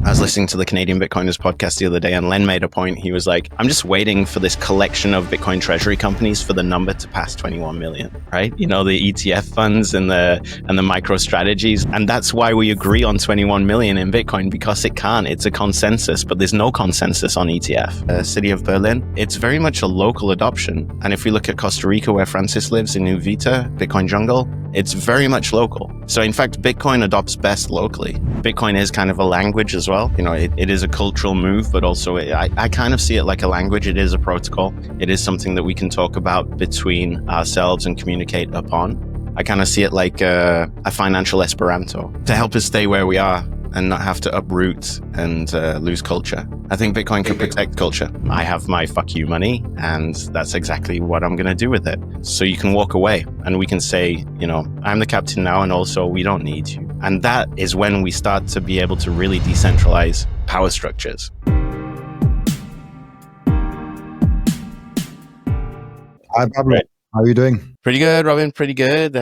I was listening to the Canadian Bitcoiners podcast the other day, and Len made a point. He was like, I'm just waiting for this collection of Bitcoin treasury companies for the number to pass 21 million, right? You know, the ETF funds and the micro strategies. And that's why we agree on 21 million in Bitcoin, because it can't. It's a consensus, but there's no consensus on ETF. City of Berlin, it's very much a local adoption. And if we look at Costa Rica, where Francis lives, in New Vita, Bitcoin Jungle, it's very much local. So in fact, Bitcoin adopts best locally. Bitcoin is kind of a language as well. You know, it is a cultural move, but also I kind of see it like a language. It is a protocol. It is something that we can talk about between ourselves and communicate upon. I kind of see it like a financial Esperanto to help us stay where we are and not have to uproot and lose culture. I think Bitcoin can protect culture. I have my fuck you money, and that's exactly what I'm going to do with it. So you can walk away and we can say, you know, I'm the captain now, and also we don't need you. And that is when we start to be able to really decentralize power structures. Hi, Pablo. Right. How are you doing? Pretty good, Robin. Pretty good.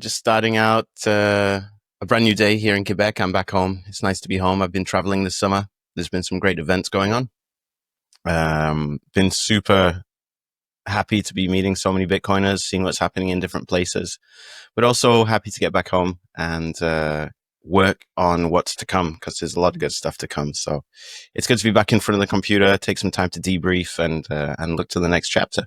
Just starting out a brand new day here in Quebec. I'm back home. It's nice to be home. I've been traveling this summer. There's been some great events going on. Been super happy to be meeting so many Bitcoiners, seeing what's happening in different places, but also happy to get back home and work on what's to come, because there's a lot of good stuff to come. So it's good to be back in front of the computer, take some time to debrief and look to the next chapter.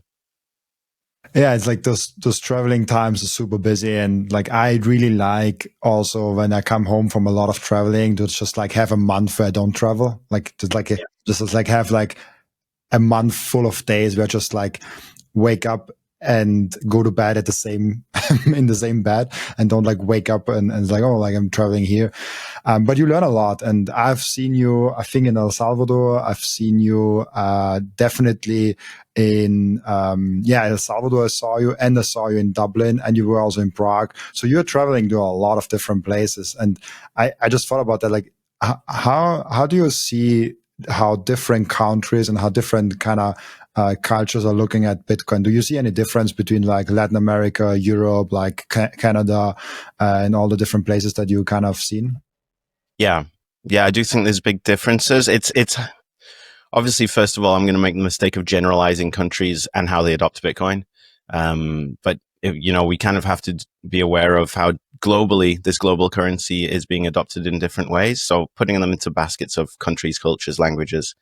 Yeah, it's like those traveling times are super busy, and like I really like also when I come home from a lot of traveling to just like have a month where I don't travel, like just like have like a month full of days where I just like wake up and go to bed at the same in the same bed, and don't like wake up and it's like, oh, like I'm traveling here. But you learn a lot, and I've seen you, I think, in El Salvador. I've seen you definitely in El Salvador. I saw you in Dublin, and you were also in Prague. So you're traveling to a lot of different places, and I just thought about that. Like, how do you see how different countries and how different kind of cultures are looking at Bitcoin? Do you see any difference between like Latin America, Europe, like Canada, and all the different places that you kind of seen? Yeah, I do think there's big differences. It's obviously, first of all, I'm going to make the mistake of generalizing countries and how they adopt Bitcoin. But you know, we kind of have to be aware of how globally this global currency is being adopted in different ways. So putting them into baskets of countries, cultures, languages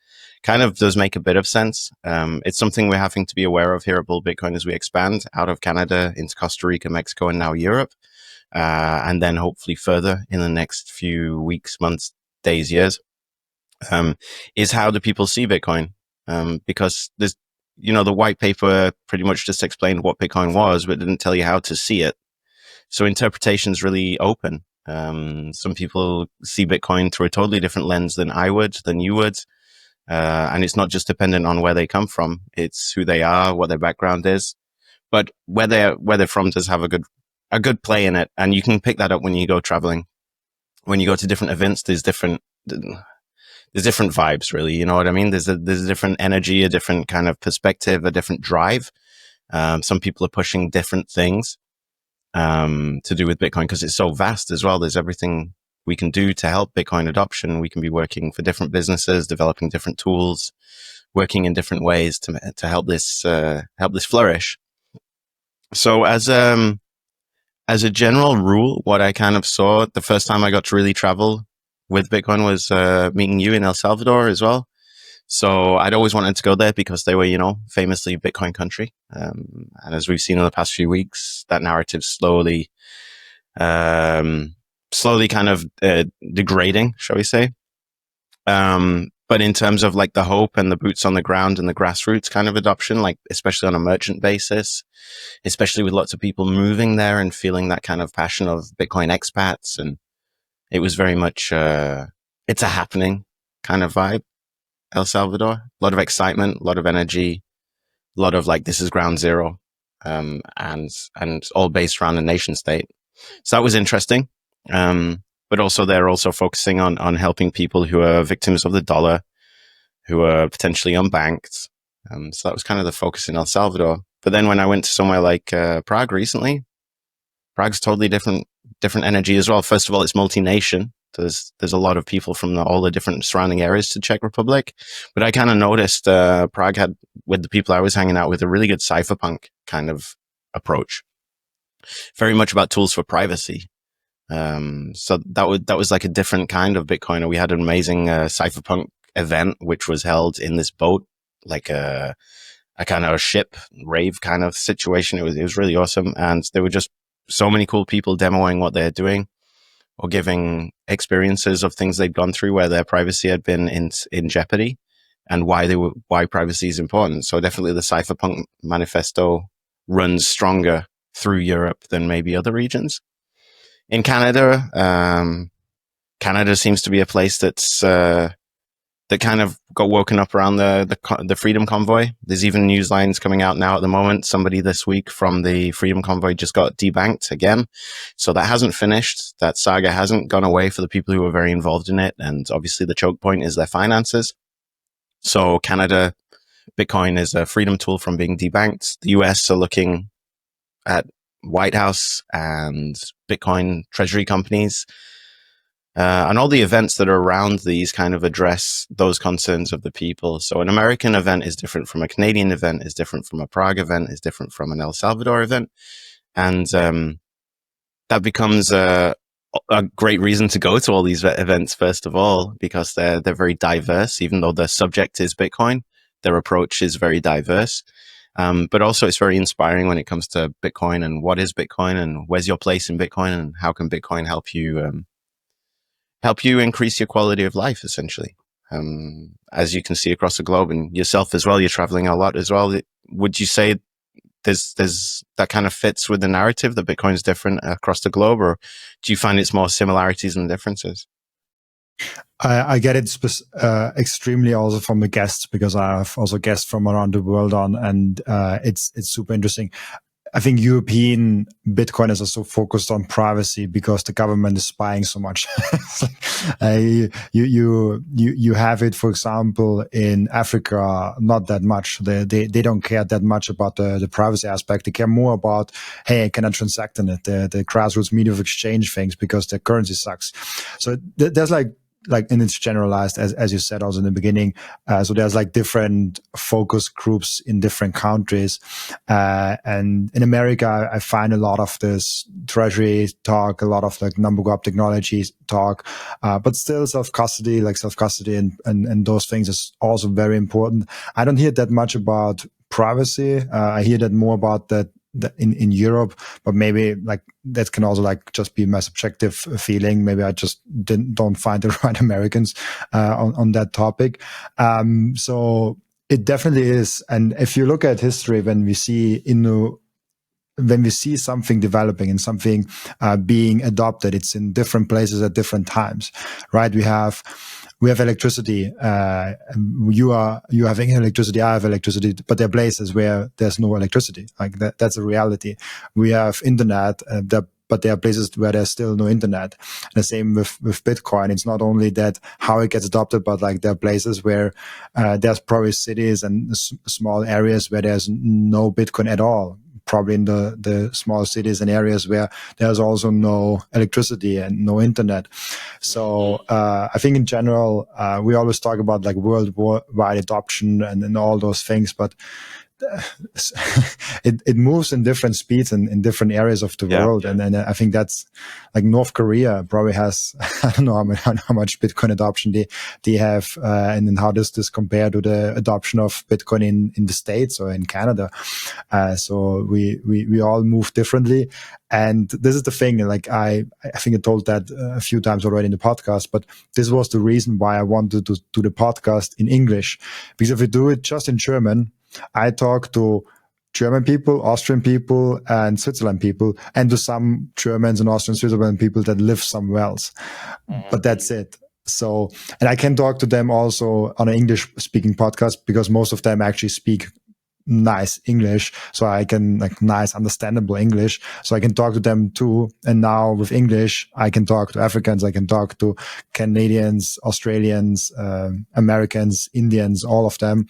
kind of does make a bit of sense. It's something we're having to be aware of here at Bull Bitcoin as we expand out of Canada into Costa Rica, Mexico, and now Europe. And then hopefully further in the next few weeks, months, days, years, is how do people see Bitcoin? Because there's, you know, the white paper pretty much just explained what Bitcoin was, but didn't tell you how to see it. So interpretation is really open. Some people see Bitcoin through a totally different lens than I would, than you would. And it's not just dependent on where they come from. It's who they are, what their background is. But where they're from does have a good play in it. And you can pick that up when you go traveling. When you go to different events, there's different vibes, really. You know what I mean? There's a different energy, a different kind of perspective, a different drive. Some people are pushing different things to do with Bitcoin because it's so vast as well. There's everything we can do to help Bitcoin adoption. We can be working for different businesses, developing different tools, working in different ways to help this flourish. So as a general rule, what I kind of saw the first time I got to really travel with Bitcoin was meeting you in El Salvador as well. So I'd always wanted to go there because they were, you know, famously Bitcoin country. And as we've seen in the past few weeks, that narrative slowly kind of degrading, shall we say. But in terms of like the hope and the boots on the ground and the grassroots kind of adoption, like especially on a merchant basis, especially with lots of people moving there and feeling that kind of passion of Bitcoin expats. And it was very much, it's a happening kind of vibe. El Salvador, a lot of excitement, a lot of energy, a lot of like, this is ground zero, and all based around a nation state. So that was interesting. But also they're also focusing on helping people who are victims of the dollar, who are potentially unbanked. So that was kind of the focus in El Salvador. But then when I went to somewhere like Prague recently, Prague's totally different energy as well. First of all, it's multi-nation. There's a lot of people from all the different surrounding areas to Czech Republic. But I kind of noticed Prague had, with the people I was hanging out with, a really good cypherpunk kind of approach. Very much about tools for privacy. So that was like a different kind of Bitcoiner. We had an amazing cypherpunk event, which was held in this boat, like a kind of a ship rave kind of situation. It was really awesome, and there were just so many cool people demoing what they're doing or giving experiences of things they'd gone through where their privacy had been in jeopardy, and why privacy is important. So definitely the cypherpunk manifesto runs stronger through Europe than maybe other regions. In Canada, Canada seems to be a place that's that kind of got woken up around the Freedom Convoy. There's even news lines coming out now at the moment. Somebody this week from the Freedom Convoy just got debanked again. So that hasn't finished. That saga hasn't gone away for the people who were very involved in it. And obviously the choke point is their finances. So Canada, Bitcoin is a freedom tool from being debanked. The US are looking at White House and Bitcoin treasury companies. And all the events that are around these kind of address those concerns of the people. So an American event is different from a Canadian event, is different from a Prague event, is different from an El Salvador event. And that becomes a great reason to go to all these events, first of all, because they're very diverse. Even though the subject is Bitcoin, their approach is very diverse. But also it's very inspiring when it comes to Bitcoin and what is Bitcoin and where's your place in Bitcoin and how can Bitcoin help you increase your quality of life, essentially. As you can see across the globe, and yourself as well, you're traveling a lot as well. Would you say there's that kind of fits with the narrative that Bitcoin is different across the globe, or do you find it's more similarities than differences? I get it extremely also from the guests, because I have also guests from around the world on, and it's super interesting. I think European Bitcoiners are so focused on privacy because the government is spying so much. You have it, for example, in Africa, not that much. They don't care that much about the privacy aspect. They care more about, hey, can I transact in it? The grassroots media of exchange things because their currency sucks. So there's like, and it's generalized, as you said also in the beginning. So there's like different focus groups in different countries. And in America, I find a lot of this treasury talk, a lot of like number graph technology talk, but still self-custody and those things is also very important. I don't hear that much about privacy. I hear that more about that in Europe, but maybe like that can also like just be my subjective feeling. Maybe I just don't find the right Americans on that topic. So it definitely is. And if you look at history, when we see something developing and something being adopted, it's in different places at different times, right? We have electricity. You having electricity, I have electricity, but there are places where there's no electricity. Like that's a reality. We have internet, but there are places where there's still no internet. And the same with Bitcoin. It's not only that how it gets adopted, but like there are places where there's probably cities and small areas where there's no Bitcoin at all. Probably in the small cities and areas where there's also no electricity and no internet. So I think in general, we always talk about like worldwide adoption and all those things, but it moves in different speeds and in different areas of the world. And I think that's like North Korea probably has, I don't know how much Bitcoin adoption they have, and then how does this compare to the adoption of Bitcoin in the States or in Canada. So we all move differently. And this is the thing, like I think I told that a few times already in the podcast, but this was the reason why I wanted to do the podcast in English, because if we do it just in German, I talk to German people, Austrian people, and Switzerland people, and to some Germans and Austrian, Switzerland people that live somewhere else. But that's it. So, and I can talk to them also on an English speaking podcast because most of them actually speak nice English. So I can like nice, understandable English. So I can talk to them too. And now with English, I can talk to Africans. I can talk to Canadians, Australians, Americans, Indians, all of them.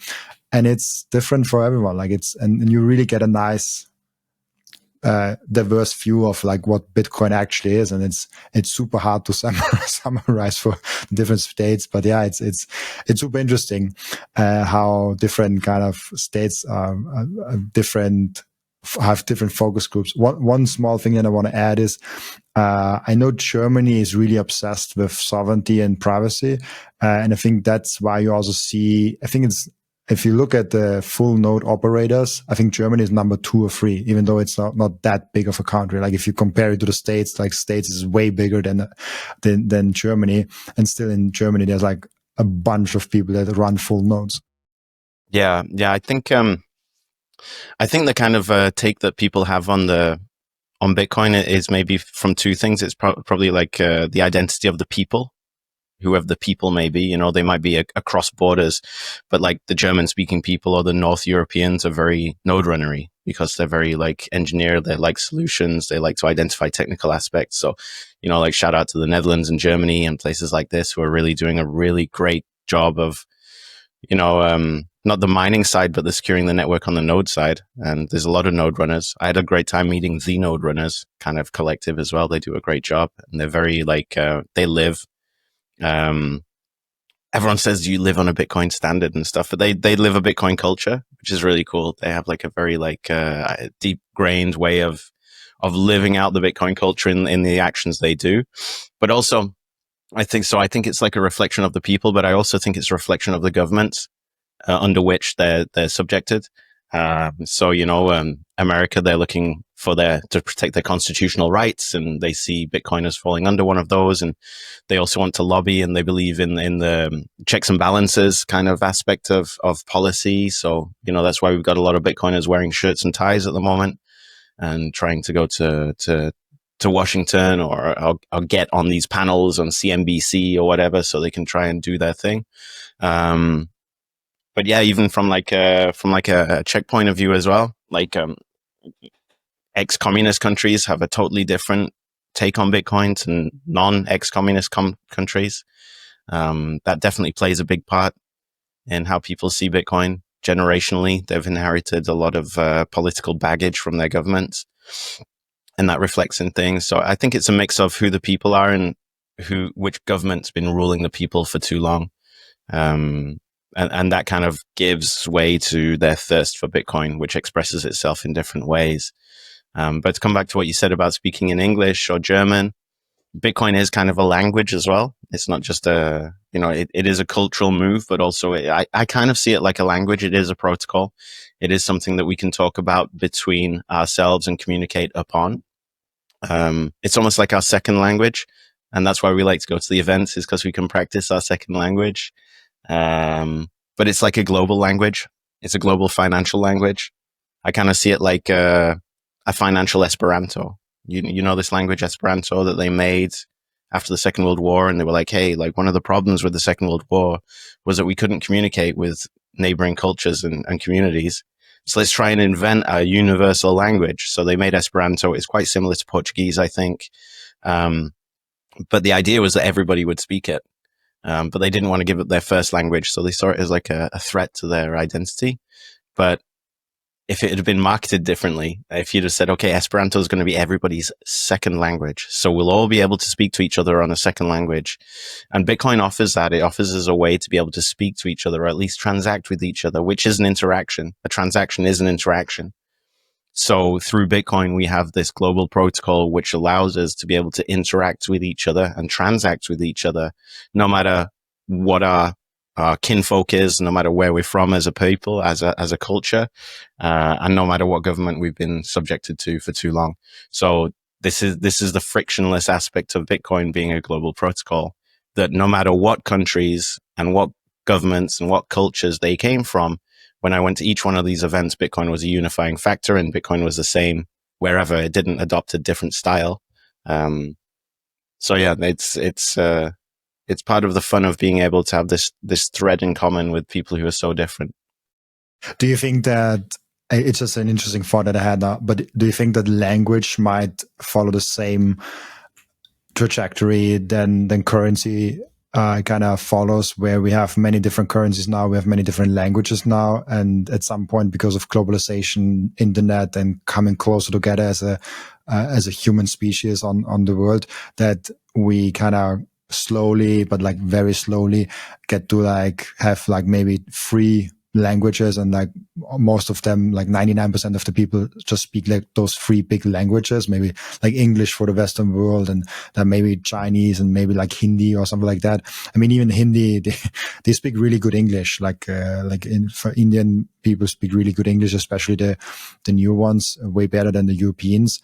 And it's different for everyone. Like and you really get a nice diverse view of like what Bitcoin actually is, and it's super hard to summarize for different states. But yeah, it's super interesting how different kind of states are different, have different focus groups. One small thing that I want to add is I know Germany is really obsessed with sovereignty and privacy, and I think that's why you also see. I think it's, if you look at the full node operators, I think Germany is number 2 or 3, even though it's not that big of a country. Like if you compare it to the States, like States is way bigger than Germany. And still in Germany, there's like a bunch of people that run full nodes. Yeah. I think the kind of take that people have on Bitcoin is maybe from two things. It's probably like the identity of the people, whoever the people may be. They might be across borders, but like the German speaking people or the North Europeans are very node runnery because they're very like engineer. They like solutions. They like to identify technical aspects. So, like shout out to the Netherlands and Germany and places like this who are really doing a really great job of, not the mining side, but the securing the network on the node side. And there's a lot of node runners. I had a great time meeting the node runners kind of collective as well. They do a great job and they're very like, they live, everyone says you live on a Bitcoin standard and stuff, but they live a Bitcoin culture, which is really cool. They have like a very like deep grained way of living out the Bitcoin culture in the actions they do. But also, I think it's like a reflection of the people, but I also think it's a reflection of the governments under which they're subjected. America, they're looking for to protect their constitutional rights, and they see Bitcoin as falling under one of those. And they also want to lobby, and they believe in the checks and balances kind of aspect of policy. So, that's why we've got a lot of Bitcoiners wearing shirts and ties at the moment and trying to go to Washington or get on these panels on CNBC or whatever, so they can try and do their thing. But yeah, even from like a checkpoint of view as well, like ex-communist countries have a totally different take on Bitcoin to non-ex-communist countries. That definitely plays a big part in how people see Bitcoin generationally. They've inherited a lot of political baggage from their governments, and that reflects in things. So I think it's a mix of who the people are and which government's been ruling the people for too long. And that kind of gives way to their thirst for Bitcoin, which expresses itself in different ways. But to come back to what you said about speaking in English or German, Bitcoin is kind of a language as well. It's not just it is a cultural move, but also I kind of see it like a language. It is a protocol. It is something that we can talk about between ourselves and communicate upon. It's almost like our second language. And that's why we like to go to the events, is because we can practice our second language. But it's like a global language. It's a global financial language. I kind of see it like a financial Esperanto. You know this language Esperanto that they made after the Second World War, and they were like, hey, like one of the problems with the Second World War was that we couldn't communicate with neighboring cultures and communities. So let's try and invent a universal language. So they made Esperanto. It's quite similar to Portuguese, I think. But the idea was that everybody would speak it. But they didn't want to give it their first language, so they saw it as like a threat to their identity. But if it had been marketed differently, if you'd have said, okay, Esperanto is going to be everybody's second language, so we'll all be able to speak to each other on a second language. And Bitcoin offers that. It offers us a way to be able to speak to each other, or at least transact with each other, which is an interaction. A transaction is an interaction. So through Bitcoin, we have this global protocol which allows us to be able to interact with each other and transact with each other, no matter what our kinfolk is, no matter where we're from as a people, as a culture, and no matter what government we've been subjected to for too long. So this is the frictionless aspect of Bitcoin being a global protocol, that no matter what countries and what governments and what cultures they came from, when I went to each one of these events, Bitcoin was a unifying factor, and Bitcoin was the same wherever. It didn't adopt a different style. So yeah, it's part of the fun of being able to have this thread in common with people who are so different. Do you think that, it's just an interesting thought that I had now, but do you think that language might follow the same trajectory than currency kind of follows where we have many different currencies now, we have many different languages now, and at some point, because of globalization, internet, and coming closer together as a human species on the world, that we kind of slowly, but like very slowly, get to like have like maybe 3 languages, and like most of them, like 99% of the people just speak like those 3 big languages, maybe like English for the Western world, and then maybe Chinese, and maybe like Hindi or something like that. I mean, even Hindi, they speak really good English. For Indian people speak really good English, especially the new ones, way better than the Europeans.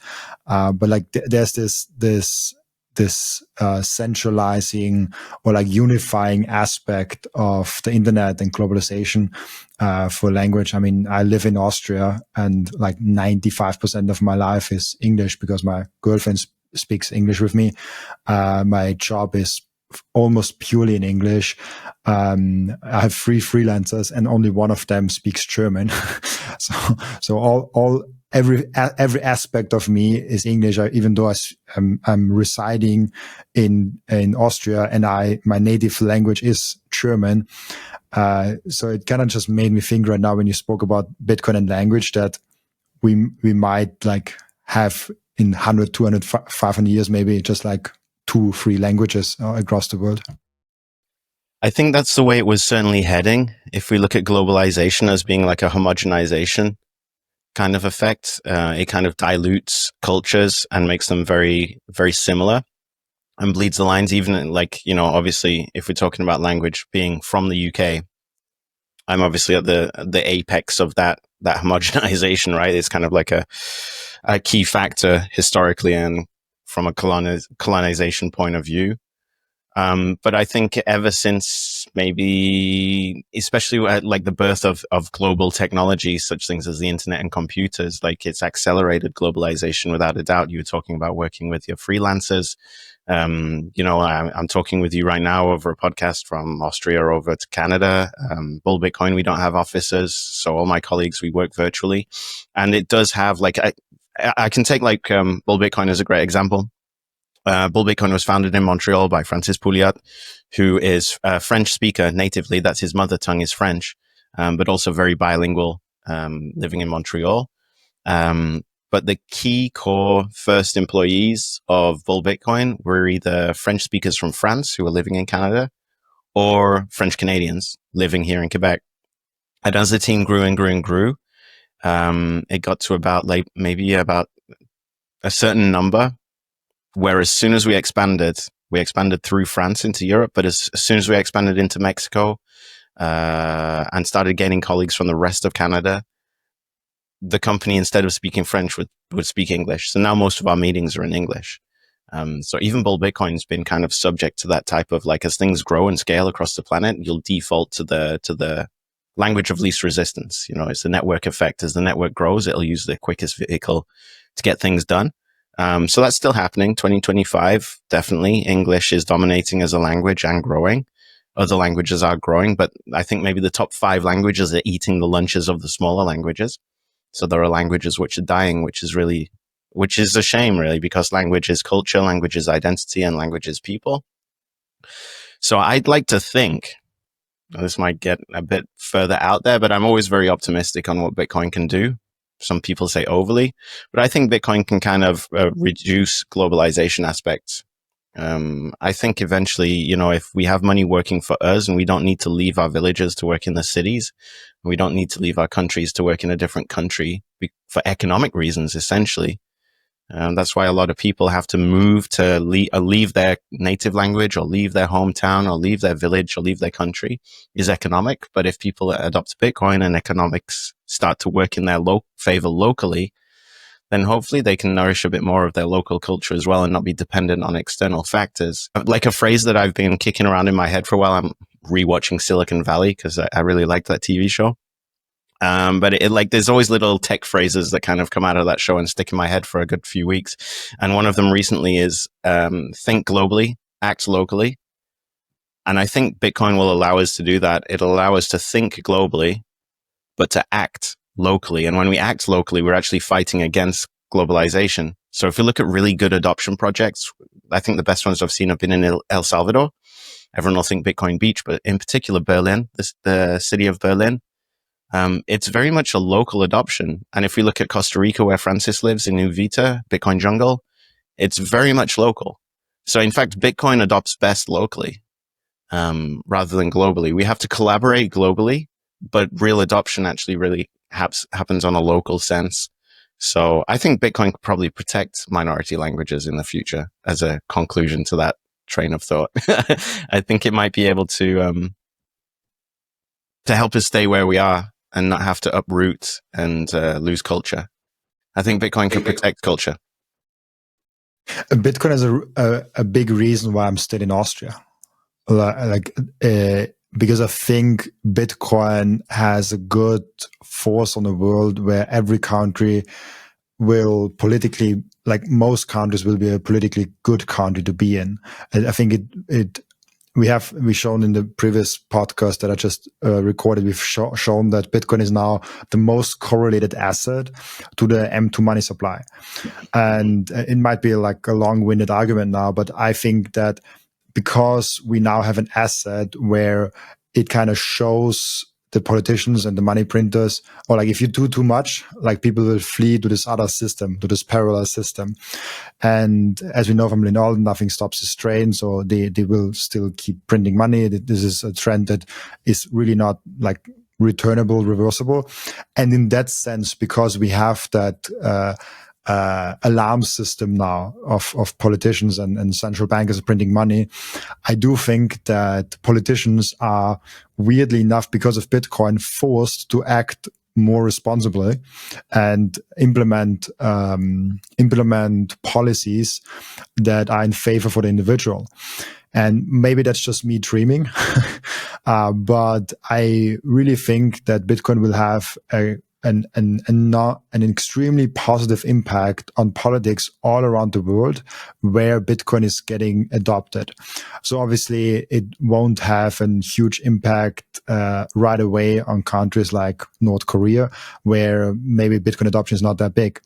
But like there's this centralizing or like unifying aspect of the internet and globalization for language. I mean, I live in Austria, and like 95% of my life is English because my girlfriend speaks English with me. My job is almost purely in English. I have 3 freelancers, and only one of them speaks German. so every aspect of me is English, even though I'm residing in Austria, and my native language is German. So it kind of just made me think right now when you spoke about Bitcoin and language that we might like have in 100, 200, 500 years, maybe just like 2-3 languages across the world. I think that's the way it was certainly heading. If we look at globalization as being like a homogenization kind of effect, it kind of dilutes cultures and makes them very, very similar and bleeds the lines. Even like, obviously, if we're talking about language being from the UK, I'm obviously at the apex of that homogenization, right? It's kind of like a key factor historically and from a colonization point of view. But I think ever since maybe, especially at like the birth of global technology, such things as the internet and computers, like it's accelerated globalization without a doubt. You were talking about working with your freelancers. I'm talking with you right now over a podcast from Austria over to Canada. Bull Bitcoin, we don't have offices. So all my colleagues, we work virtually. And it does have like, I can take like Bull Bitcoin as a great example. Bull Bitcoin was founded in Montreal by Francis Pouliot, who is a French speaker natively. That's his mother tongue is French, but also very bilingual, living in Montreal. But the key core first employees of Bull Bitcoin were either French speakers from France who were living in Canada or French Canadians living here in Quebec. And as the team grew and grew and grew, it got to about maybe about a certain number, where as soon as we expanded through France into Europe, but as soon as we expanded into Mexico and started gaining colleagues from the rest of Canada, the company, instead of speaking French, would speak English. So now most of our meetings are in English. So even Bull Bitcoin's been kind of subject to that type of like, as things grow and scale across the planet, you'll default to the language of least resistance. It's the network effect. As the network grows, it'll use the quickest vehicle to get things done. So that's still happening. 2025, definitely. English is dominating as a language and growing. Other languages are growing, but I think maybe the top 5 languages are eating the lunches of the smaller languages. So there are languages which are dying, which is a shame, really, because language is culture, language is identity, and language is people. So I'd like to think, this might get a bit further out there, but I'm always very optimistic on what Bitcoin can do. Some people say overly, but I think Bitcoin can kind of reduce globalization aspects. I think eventually, if we have money working for us and we don't need to leave our villages to work in the cities, we don't need to leave our countries to work in a different country for economic reasons, essentially. That's why a lot of people have to move to leave their native language or leave their hometown or leave their village or leave their country is economic. But if people adopt Bitcoin and economics start to work in their favor locally, then hopefully they can nourish a bit more of their local culture as well and not be dependent on external factors. Like a phrase that I've been kicking around in my head for a while, I'm rewatching Silicon Valley because I really liked that TV show. But there's always little tech phrases that kind of come out of that show and stick in my head for a good few weeks. And one of them recently is, think globally, act locally. And I think Bitcoin will allow us to do that. It'll allow us to think globally, but to act locally. And when we act locally, we're actually fighting against globalization. So if you look at really good adoption projects, I think the best ones I've seen have been in El Salvador. everyone will think Bitcoin Beach, but in particular Berlin, the city of Berlin, it's very much a local adoption. And if we look at Costa Rica, where Francis lives in Uvita, Bitcoin Jungle, it's very much local. So in fact, Bitcoin adopts best locally, rather than globally. We have to collaborate globally, but real adoption actually really happens on a local sense. So I think Bitcoin could probably protect minority languages in the future as a conclusion to that train of thought. I think it might be able to help us stay where we are and not have to uproot and lose culture. I think Bitcoin can protect culture. Bitcoin is a big reason why I'm still in Austria. Because I think Bitcoin has a good force on the world where every country will politically, like most countries, will be a politically good country to be in. I think we've shown in the previous podcast that I just recorded, we've shown that Bitcoin is now the most correlated asset to the M2 money supply. And it might be like a long-winded argument now, but I think that because we now have an asset where it kind of shows the politicians and the money printers, or like if you do too much, like people will flee to this other system, to this parallel system. And as we know from Linolden, nothing stops this train. So they will still keep printing money. This is a trend that is really not like returnable, reversible. And in that sense, because we have that alarm system now of politicians and central bankers printing money, I do think that politicians are, weirdly enough, because of Bitcoin, forced to act more responsibly and implement policies that are in favor for the individual. And maybe that's just me dreaming, but I really think that Bitcoin will have an extremely positive impact on politics all around the world where Bitcoin is getting adopted. So obviously it won't have a huge impact right away on countries like North Korea, where maybe Bitcoin adoption is not that big.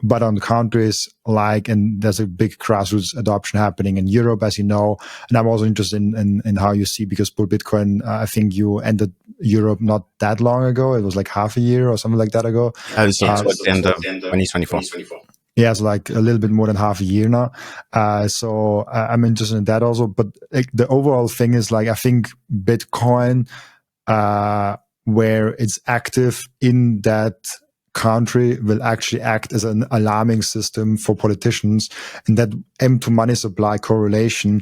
But on countries like, and there's a big grassroots adoption happening in Europe, as you know, and I'm also interested in how you see, because Bull Bitcoin, I think you entered Europe not that long ago. It was like half a year or something like that ago. I was towards the end of 2024. Yeah, it's like a little bit more than half a year now. So I'm interested in that also. But like, the overall thing is like, I think Bitcoin, where it's active in that country, will actually act as an alarming system for politicians. And that M2 money supply correlation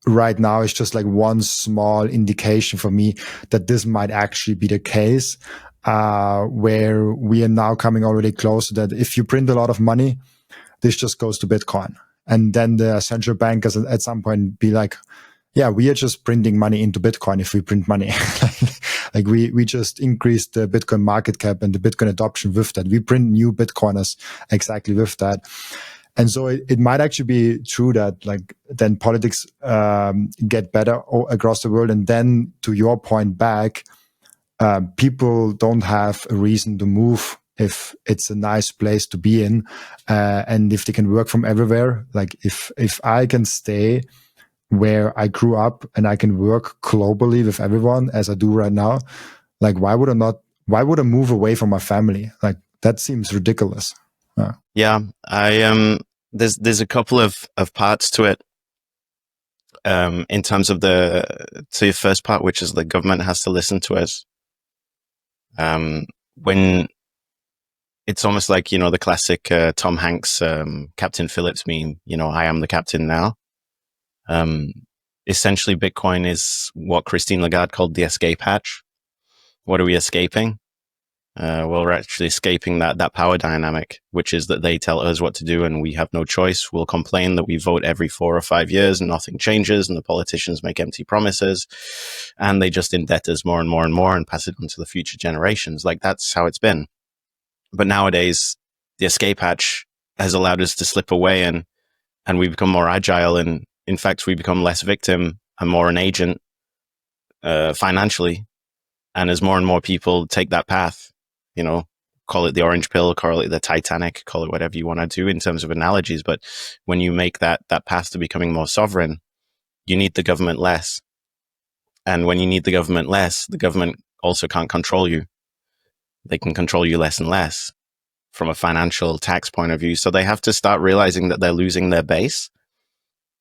right now is just like one small indication for me that this might actually be the case, where we are now coming already close to that. If you print a lot of money, this just goes to Bitcoin. And then the central bankers at some point be like, yeah, we are just printing money into Bitcoin if we print money. Like we just increased the Bitcoin market cap and the Bitcoin adoption with that. We print new Bitcoiners exactly with that. And so it might actually be true that like then politics get better across the world. And then to your point back, people don't have a reason to move if it's a nice place to be in, and if they can work from everywhere. Like if I can stay where I grew up and I can work globally with everyone as I do right now, like why would I move away from my family? Like that seems ridiculous. Yeah, there's a couple of parts to it. In terms of to your first part, which is the government has to listen to us. When it's almost like, the classic Tom Hanks, Captain Phillips meme, I am the captain now. Essentially, Bitcoin is what Christine Lagarde called the escape hatch. What are we escaping? Well, we're actually escaping that power dynamic, which is that they tell us what to do and we have no choice. We'll complain that we vote every 4 or 5 years and nothing changes, and the politicians make empty promises and they just indebt us more and more and more and pass it on to the future generations. Like that's how it's been. But nowadays, the escape hatch has allowed us to slip away and we become more agile, and in fact, we become less victim and more an agent financially. And as more and more people take that path, call it the orange pill, call it the Titanic, call it whatever you want to do in terms of analogies. But when you make that path to becoming more sovereign, you need the government less. And when you need the government less, the government also can't control you. They can control you less and less from a financial tax point of view. So they have to start realizing that they're losing their base.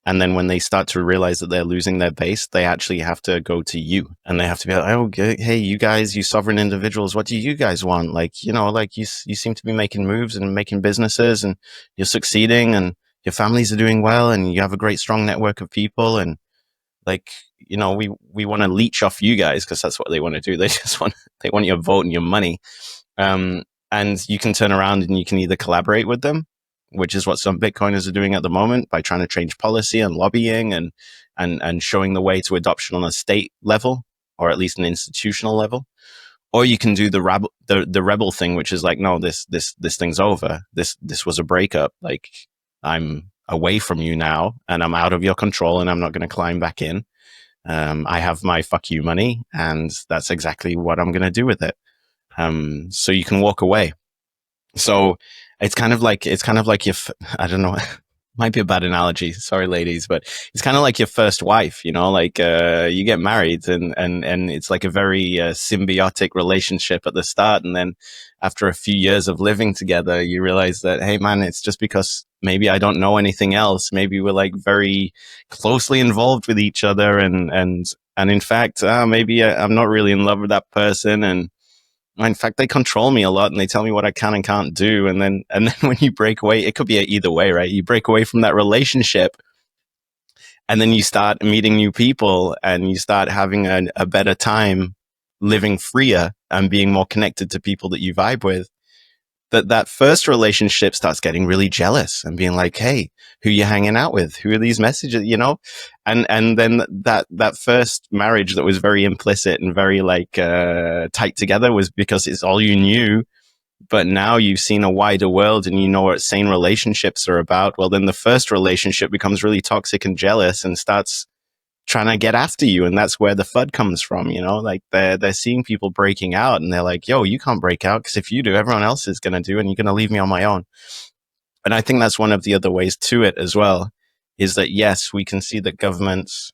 And then when they start to realize that they're losing their base, they actually have to go to you, and they have to be like, oh, hey, you guys, you sovereign individuals, what do you guys want? Like, you know, like you seem to be making moves and making businesses, and you're succeeding, and your families are doing well, and you have a great, strong network of people. And like, you know, we want to leech off you guys because that's what they want to do. They want your vote and your money. And you can turn around and you can either collaborate with them, which is what some Bitcoiners are doing at the moment by trying to change policy and lobbying and showing the way to adoption on a state level, or at least an institutional level. Or you can do the rebel thing, which is like, no, this thing's over. This was a breakup. Like, I'm away from you now, and I'm out of your control, and I'm not going to climb back in. I have my fuck you money, and that's exactly what I'm going to do with it. So you can walk away. So it's kind of like if, I don't know, might be a bad analogy. Sorry, ladies, but it's kind of like your first wife, you know, like, you get married and it's like a very symbiotic relationship at the start. And then after a few years of living together, you realize that, hey man, it's just because maybe I don't know anything else. Maybe we're like very closely involved with each other. And in fact, maybe I'm not really in love with that person. And in fact, they control me a lot and they tell me what I can and can't do. And then when you break away, it could be either way, right? You break away from that relationship and then you start meeting new people and you start having a better time living freer and being more connected to people that you vibe with. That first relationship starts getting really jealous and being like, hey, who you hanging out with? Who are these messages, you know? And then that first marriage that was very implicit and very like tight together was because it's all you knew. But now you've seen a wider world and you know what sane relationships are about. Well, then the first relationship becomes really toxic and jealous and starts trying to get after you. And that's where the FUD comes from, you know, like they're seeing people breaking out and they're like, yo, you can't break out because if you do, everyone else is going to do, and you're going to leave me on my own. And I think that's one of the other ways to it as well, is that, yes, we can see that governments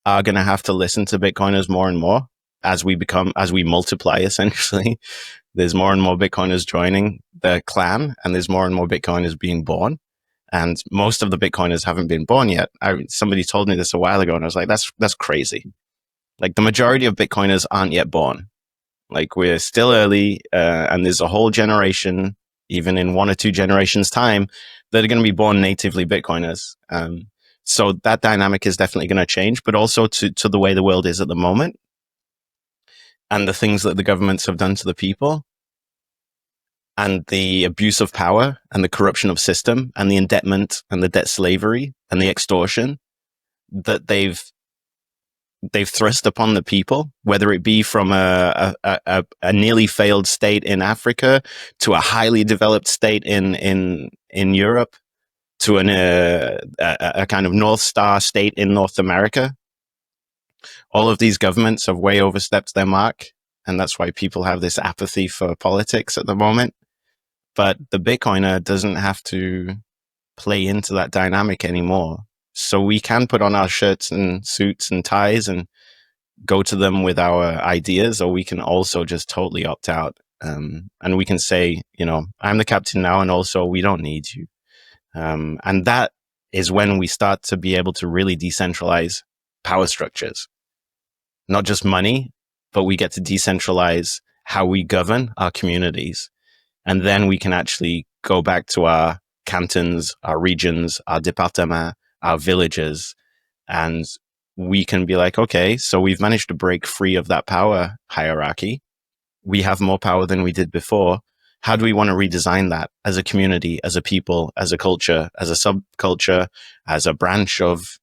are going to have to listen to Bitcoiners more and more as we multiply, essentially. There's more and more Bitcoiners joining the clan, and there's more and more Bitcoiners being born. And most of the Bitcoiners haven't been born yet. Somebody told me this a while ago, and I was like, that's crazy. Like, the majority of Bitcoiners aren't yet born. Like, we're still early, and there's a whole generation, even in 1 or 2 generations' time, that are going to be born natively Bitcoiners. So that dynamic is definitely going to change, but also to the way the world is at the moment and the things that the governments have done to the people, and the abuse of power and the corruption of system and the indebtment and the debt slavery and the extortion that they've thrust upon the people, whether it be from a nearly failed state in Africa to a highly developed state in Europe to a kind of North Star state in North America. All of these governments have way overstepped their mark, and that's why people have this apathy for politics at the moment. But the Bitcoiner doesn't have to play into that dynamic anymore. So we can put on our shirts and suits and ties and go to them with our ideas, or we can also just totally opt out. And we can say, you know, I'm the captain now, and also we don't need you. And that is when we start to be able to really decentralize power structures. Not just money, but we get to decentralize how we govern our communities. And then we can actually go back to our cantons, our regions, our départements, our villages, and we can be like, okay, so we've managed to break free of that power hierarchy. We have more power than we did before. How do we want to redesign that as a community, as a people, as a culture, as a subculture, as a branch of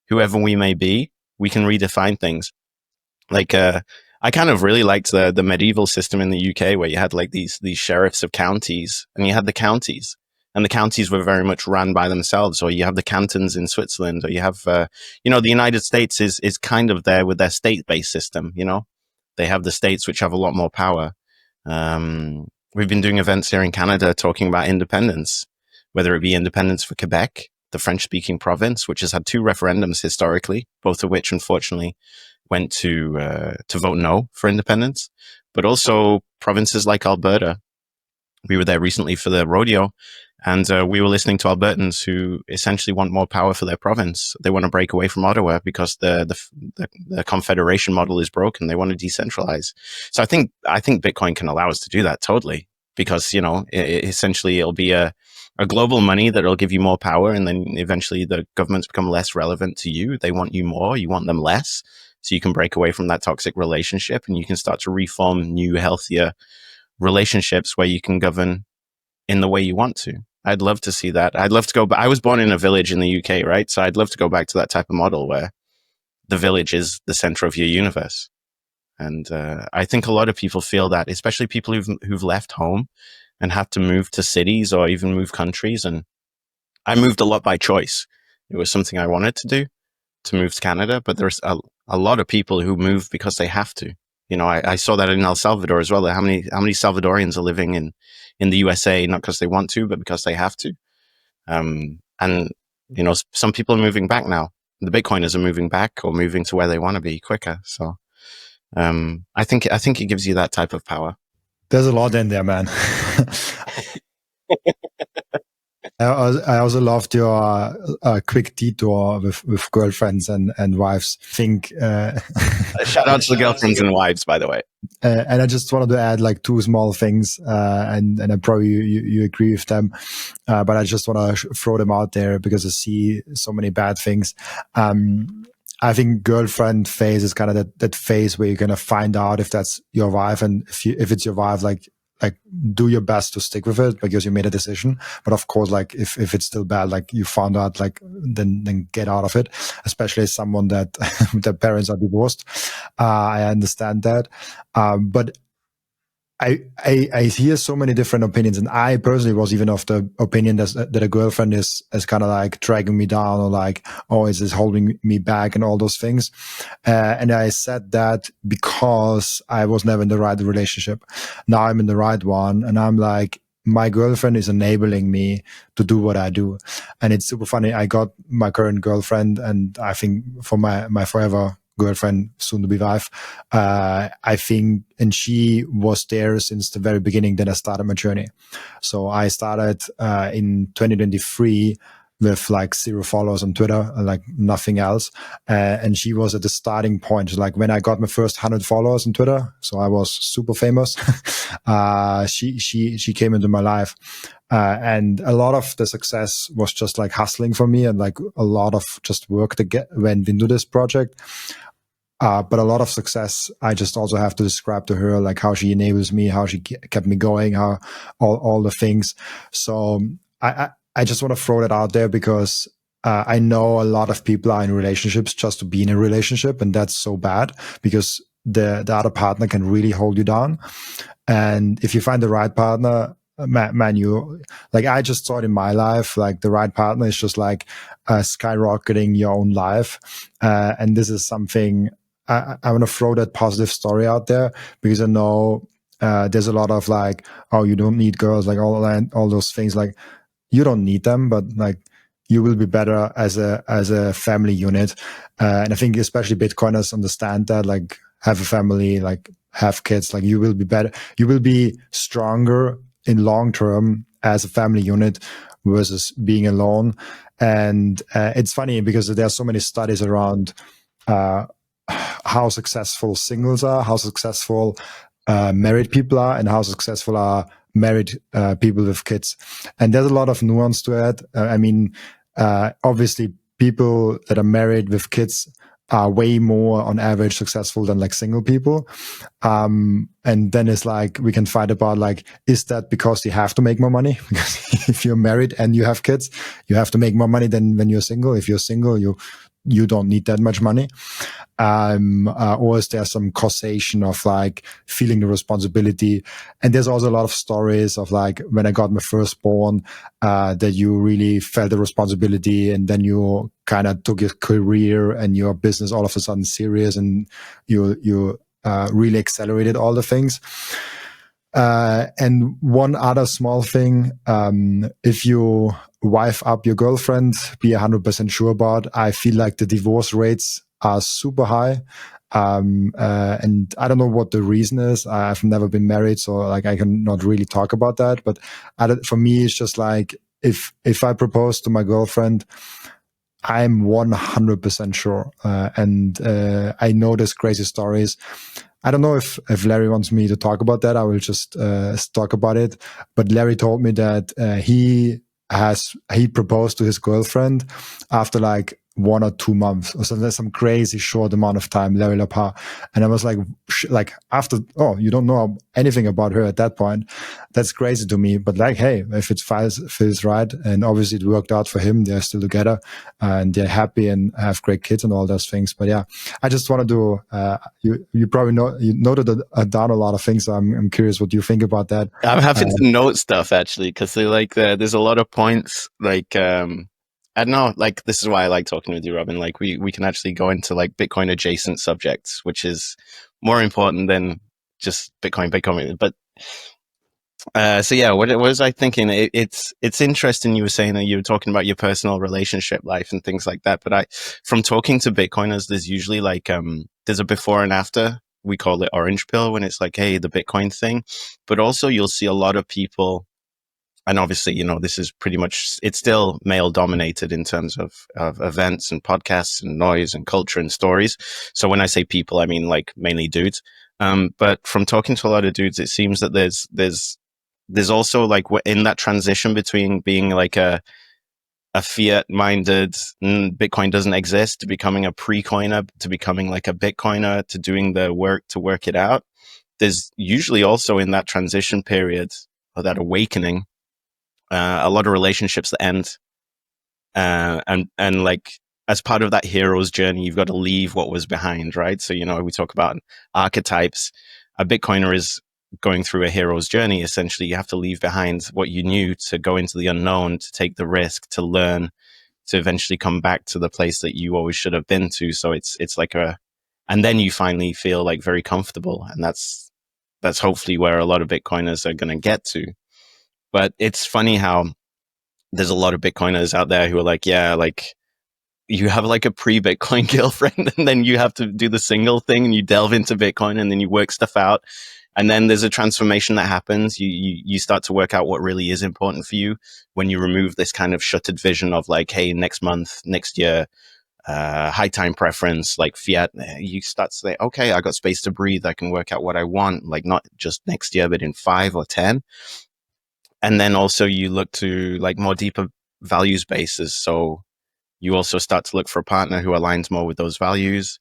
whoever we may be? We can redefine things. Like, I kind of really liked the medieval system in the UK where you had like these sheriffs of counties, and you had the counties, and the counties were very much run by themselves. Or you have the cantons in Switzerland, or you have, you know, the United States is kind of there with their state-based system. You know, they have the states which have a lot more power. We've been doing events here in Canada talking about independence, whether it be independence for Quebec the French-speaking province, which has had 2 referendums historically, both of which unfortunately went to vote no for independence, but also provinces like Alberta. We were there recently for the rodeo, and we were listening to Albertans who essentially want more power for their province. They want to break away from Ottawa because the confederation model is broken. They want to decentralize. So I think Bitcoin can allow us to do that totally, because essentially it'll be a global money that'll give you more power, and then eventually the governments become less relevant to you. They want you more, you want them less, so you can break away from that toxic relationship, and you can start to reform new, healthier relationships where you can govern in the way you want to. I'd love to see that. I'd love to go back. I was born in a village in the UK, right? So I'd love to go back to that type of model where the village is the center of your universe. And I think a lot of people feel that, especially people who've left home and have to move to cities or even move countries. And I moved a lot by choice. It was something I wanted to move to Canada, but there's a lot of people who move because they have to. I saw that in El Salvador as well. How many Salvadorians are living in the USA, not because they want to, but because they have to. And some people are moving back now. The Bitcoiners are moving back or moving to where they want to be quicker. So I think it gives you that type of power. There's a lot in there, man. I also loved your quick detour with girlfriends and wives. Shout out to the girlfriends and wives, by the way. And I just wanted to add like 2 small things, and I probably you agree with them, but I just want to throw them out there because I see so many bad things. I think girlfriend phase is kind of that phase where you're gonna find out if that's your wife, and if it's your wife, like do your best to stick with it because you made a decision. But of course, like if it's still bad, like you found out, like then get out of it, especially as someone that their parents are divorced. I understand that. But I hear so many different opinions, and I personally was even of the opinion that a girlfriend is kind of like dragging me down, or like, oh, is this holding me back, and all those things. And I said that because I was never in the right relationship. Now I'm in the right one, and I'm like, my girlfriend is enabling me to do what I do. And it's super funny. I got my current girlfriend, and I think for my forever girlfriend, soon to be wife, I think, and she was there since the very beginning that I started my journey. So I started in 2023 with like 0 followers on Twitter, like nothing else. And she was at the starting point. Like when I got my first 100 followers on Twitter, so I was super famous, she came into my life. And a lot of the success was just like hustling for me, and like a lot of just work that went into this project. But a lot of success, I just also have to describe to her, like how she enables me, how she kept me going, how all the things. So I just want to throw that out there because I know a lot of people are in relationships just to be in a relationship, and that's so bad because the other partner can really hold you down. And if you find the right partner, man, you, like, I just thought in my life, like the right partner is just like skyrocketing your own life. And this is something I want to throw that positive story out there because I know there's a lot of like, oh, you don't need girls, like all those things. Like, you don't need them, but like you will be better as a family unit. And I think especially Bitcoiners understand that, like, have a family, like have kids, like you will be better. You will be stronger in long term as a family unit versus being alone. And it's funny because there are so many studies around how successful singles are, how successful married people are, and how successful are married people with kids. And there's a lot of nuance to it. I mean, obviously, people that are married with kids are way more on average successful than like single people. And then it's like, we can fight about like, is that because you have to make more money? Because if you're married and you have kids, you have to make more money than when you're single. If you're single, you don't need that much money. Or is there some causation of like feeling the responsibility? And there's also a lot of stories of like when I got my firstborn, that you really felt the responsibility, and then you kind of took your career and your business all of a sudden serious, and you really accelerated all the things. And one other small thing, if you wife up your girlfriend, be 100% sure about, I feel like the divorce rates are super high. And I don't know what the reason is. I've never been married, so like I cannot really talk about that. But for me, it's just like if I propose to my girlfriend, I'm 100% sure. And I know there's crazy stories. I don't know if Larry wants me to talk about that. I will just talk about it. But Larry told me that he proposed to his girlfriend after like 1 or 2 months, or so there's some crazy short amount of time, Larry Lapar. And I was like after, oh, you don't know anything about her at that point. That's crazy to me. But like, hey, if it feels right, and obviously it worked out for him, they're still together and they're happy and have great kids and all those things. But yeah, I just wanted to, you probably you noted down a lot of things. So I'm curious what you think about that. I'm having to note stuff actually, because there's a lot of points I don't know, like this is why I like talking with you, Robin. Like we can actually go into like Bitcoin adjacent subjects, which is more important than just Bitcoin. But so yeah, what was I thinking? It's interesting. You were saying that you were talking about your personal relationship life and things like that. But from talking to Bitcoiners, there's usually like there's a before and after. We call it orange pill when it's like, hey, the Bitcoin thing. But also you'll see a lot of people, and obviously, this is pretty much, it's still male dominated in terms of events and podcasts and noise and culture and stories. So when I say people, I mean like mainly dudes. But from talking to a lot of dudes, it seems that there's also like in that transition between being like a fiat minded Bitcoin doesn't exist to becoming a pre-coiner, to becoming like a Bitcoiner, to doing the work to work it out. There's usually also in that transition period or that awakening, a lot of relationships that end, and like as part of that hero's journey, you've got to leave what was behind, right? So we talk about archetypes. A Bitcoiner is going through a hero's journey. Essentially, you have to leave behind what you knew to go into the unknown, to take the risk, to learn, to eventually come back to the place that you always should have been to. So it's like and then you finally feel like very comfortable, and that's hopefully where a lot of Bitcoiners are going to get to. But it's funny how there's a lot of Bitcoiners out there who are like, yeah, like you have like a pre-Bitcoin girlfriend, and then you have to do the single thing, and you delve into Bitcoin, and then you work stuff out, and then there's a transformation that happens. You start to work out what really is important for you when you remove this kind of shuttered vision of like, hey, next month, next year, high time preference, like fiat. You start to say, okay, I got space to breathe. I can work out what I want, like not just next year, but in 5 or 10. And then also you look to like more deeper values bases. So you also start to look for a partner who aligns more with those values.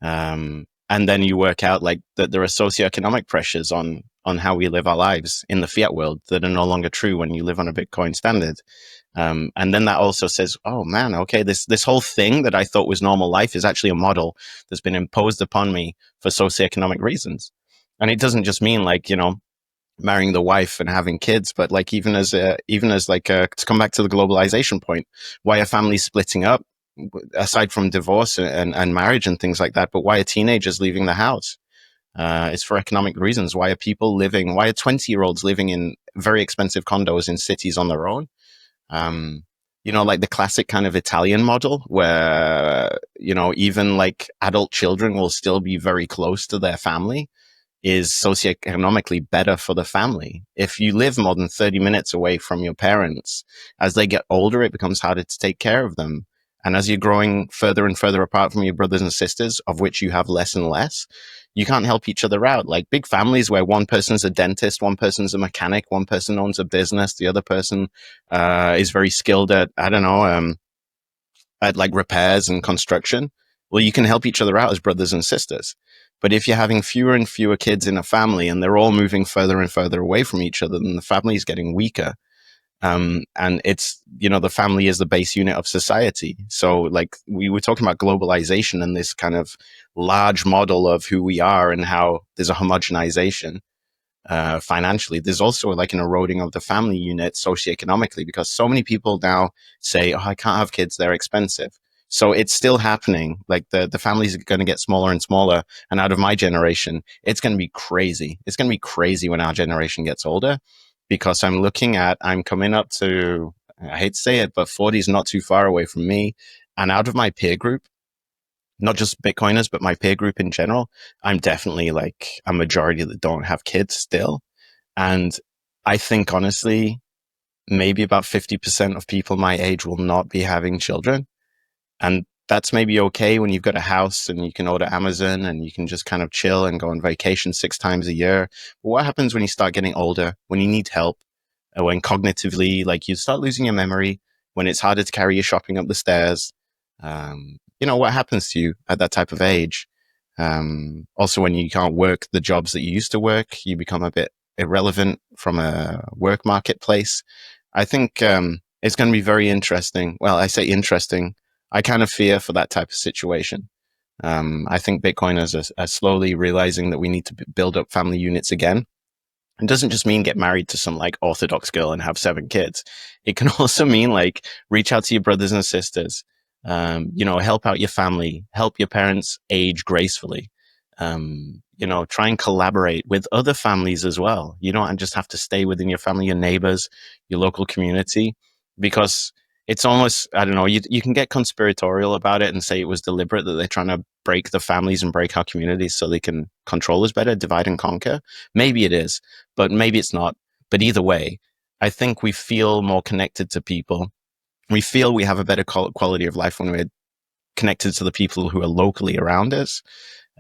And then you work out like that there are socioeconomic pressures on how we live our lives in the fiat world that are no longer true when you live on a Bitcoin standard. And then that also says, oh man, okay, this whole thing that I thought was normal life is actually a model that's been imposed upon me for socioeconomic reasons. And it doesn't just mean like, marrying the wife and having kids, but like even as like to come back to the globalization point, why are families splitting up aside from divorce and marriage and things like that? But why are teenagers leaving the house? It's for economic reasons. Why are 20-year-olds living in very expensive condos in cities on their own? Like the classic kind of Italian model where, even like adult children will still be very close to their family, is socioeconomically better for the family. If you live more than 30 minutes away from your parents, as they get older, it becomes harder to take care of them. And as you're growing further and further apart from your brothers and sisters, of which you have less and less, you can't help each other out. Like big families where one person's a dentist, one person's a mechanic, one person owns a business, the other person is very skilled at, I don't know, at like repairs and construction. Well, you can help each other out as brothers and sisters. But if you're having fewer and fewer kids in a family and they're all moving further and further away from each other, then the family is getting weaker. And it's, the family is the base unit of society. So like we were talking about globalization and this kind of large model of who we are and how there's a homogenization financially. There's also like an eroding of the family unit socioeconomically, because so many people now say, oh, I can't have kids, they're expensive. So it's still happening. Like the families are going to get smaller and smaller. And out of my generation, it's going to be crazy. It's going to be crazy when our generation gets older, because I'm coming up to, I hate to say it, but 40 is not too far away from me. And out of my peer group, not just Bitcoiners, but my peer group in general, I'm definitely like a majority that don't have kids still. And I think honestly, maybe about 50% of people my age will not be having children. And that's maybe okay when you've got a house and you can order Amazon and you can just kind of chill and go on vacation 6 times a year. But what happens when you start getting older, when you need help, when cognitively, like you start losing your memory, when it's harder to carry your shopping up the stairs? What happens to you at that type of age? Also, when you can't work the jobs that you used to work, you become a bit irrelevant from a work marketplace. I think it's going to be very interesting. Well, I say interesting. I kind of fear for that type of situation. I think Bitcoiners are slowly realizing that we need to build up family units again. It doesn't just mean get married to some like Orthodox girl and have 7 kids. It can also mean like reach out to your brothers and sisters, help out your family, help your parents age gracefully. Try and collaborate with other families as well. You don't just have to stay within your family, your neighbors, your local community, because it's almost, I don't know, you can get conspiratorial about it and say it was deliberate, that they're trying to break the families and break our communities so they can control us better, divide and conquer. Maybe it is, but maybe it's not. But either way, I think we feel more connected to people. We feel we have a better quality of life when we're connected to the people who are locally around us.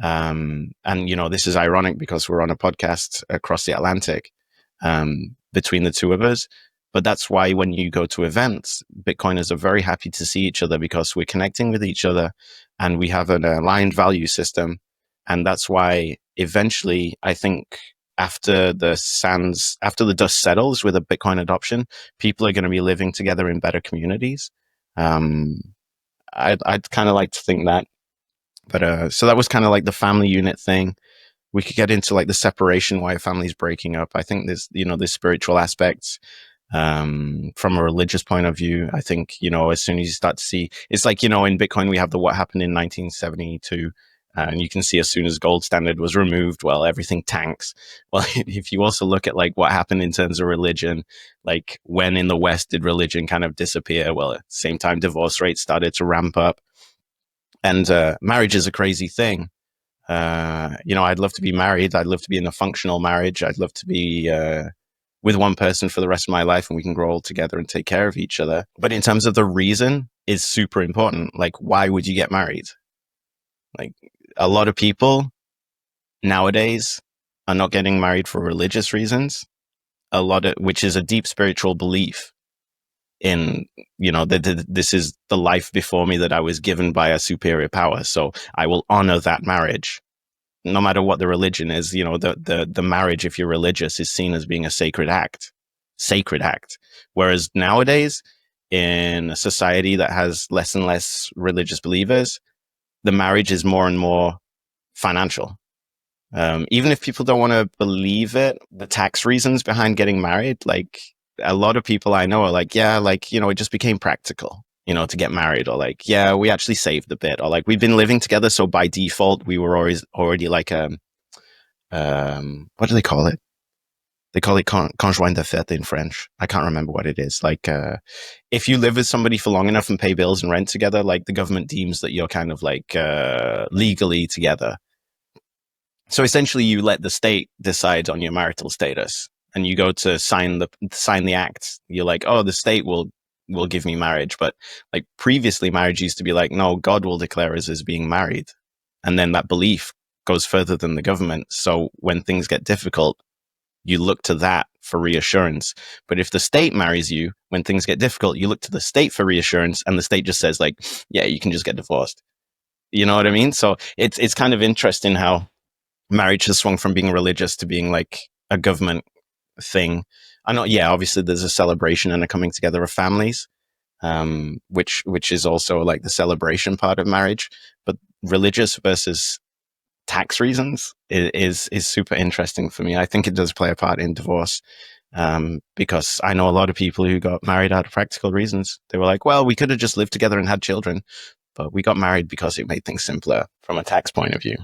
This is ironic because we're on a podcast across the Atlantic between the two of us. But that's why when you go to events, Bitcoiners are very happy to see each other, because we're connecting with each other and we have an aligned value system. And that's why eventually, I think after the dust settles with a Bitcoin adoption, people are going to be living together in better communities. I'd kind of like to think that. But so that was kind of like the family unit thing. We could get into like the separation, why a family's breaking up. I think there's spiritual aspects. From a religious point of view, I think, as soon as you start to see, it's like, in Bitcoin, we have what happened in 1972. And you can see as soon as gold standard was removed, well, everything tanks. Well, if you also look at like what happened in terms of religion, like when in the West did religion kind of disappear? Well, at the same time, divorce rates started to ramp up. And marriage is a crazy thing. I'd love to be married. I'd love to be in a functional marriage. I'd love to be with one person for the rest of my life, and we can grow old together and take care of each other. But in terms of the reason is super important. Like, why would you get married? Like, a lot of people nowadays are not getting married for religious reasons. Which is a deep spiritual belief in, that this is the life before me that I was given by a superior power. So I will honor that marriage. No matter what the religion is, the marriage, if you're religious, is seen as being a sacred act. Whereas nowadays, in a society that has less and less religious believers, the marriage is more and more financial. Even if people don't want to believe it, the tax reasons behind getting married, like a lot of people I know are like, yeah, like, it just became practical, to get married, or like, yeah, we actually saved a bit, or like we've been living together, so by default we were already like what do they call it? They call it conjoint de fait in French. I can't remember what it is. Like, if you live with somebody for long enough and pay bills and rent together, like the government deems that you're kind of like legally together. So essentially, you let the state decide on your marital status, and you go to sign the act. You're like, oh, the state will give me marriage. But like previously, marriage used to be like, no, God will declare us as being married. And then that belief goes further than the government. So when things get difficult, you look to that for reassurance. But if the state marries you, when things get difficult, you look to the state for reassurance, and the state just says like, yeah, you can just get divorced. You know what I mean? So it's kind of interesting how marriage has swung from being religious to being like a government thing. I know, yeah, obviously there's a celebration and a coming together of families, which is also like the celebration part of marriage. But religious versus tax reasons is super interesting for me. I think it does play a part in divorce, because I know a lot of people who got married out of practical reasons. They were like, well, we could have just lived together and had children. but we got married because it made things simpler from a tax point of view.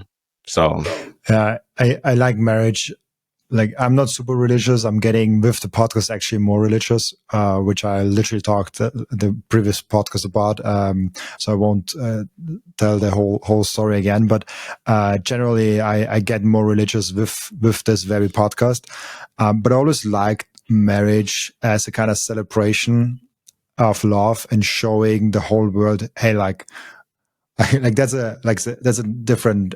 So I like marriage. Like, I'm not super religious. I'm getting with the podcast actually more religious, which I literally talked the previous podcast about. So I won't tell the whole story again. But generally, I get more religious with this very podcast. But I always liked marriage as a kind of celebration of love and showing the whole world, hey, like that's a different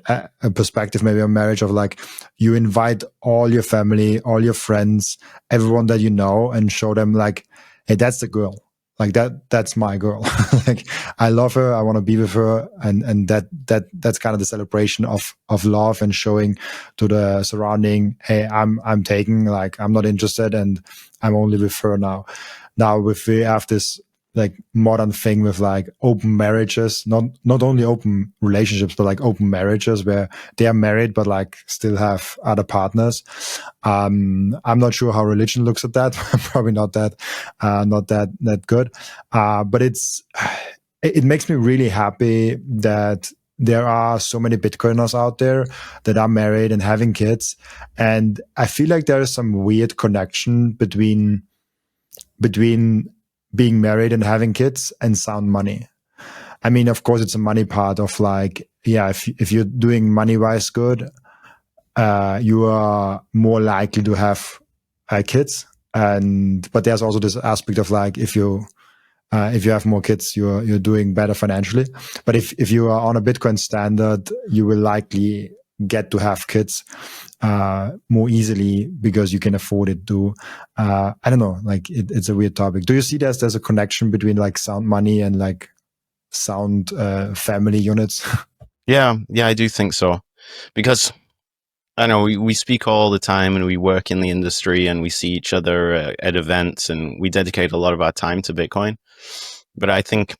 perspective maybe on marriage, of like, you invite all your family, all your friends, everyone that you know, and show them like, hey, that's the girl, like that's my girl. Like, I love her, I want to be with her, and that's kind of the celebration of love, and showing to the surrounding, hey, I'm taken, like, I'm not interested, and I'm only with her now. We have this like modern thing with like open marriages, not only open relationships, but like open marriages where they are married but like still have other partners. I'm not sure how religion looks at that. Probably not that good. But it makes me really happy that there are so many Bitcoiners out there that are married and having kids, and I feel like there is some weird connection between being married and having kids and sound money. I mean, of course, it's a money part of like, yeah, if you're doing money wise good, you are more likely to have kids. But there's also this aspect of like, if you have more kids, you're doing better financially. But if you are on a Bitcoin standard, you will likely get to have kids more easily because you can afford it to. I don't know, like it's a weird topic. Do you see there's a connection between like sound money and like sound family units? yeah, I do think so, because I know we speak all the time and we work in the industry and we see each other at events and we dedicate a lot of our time to Bitcoin. But I think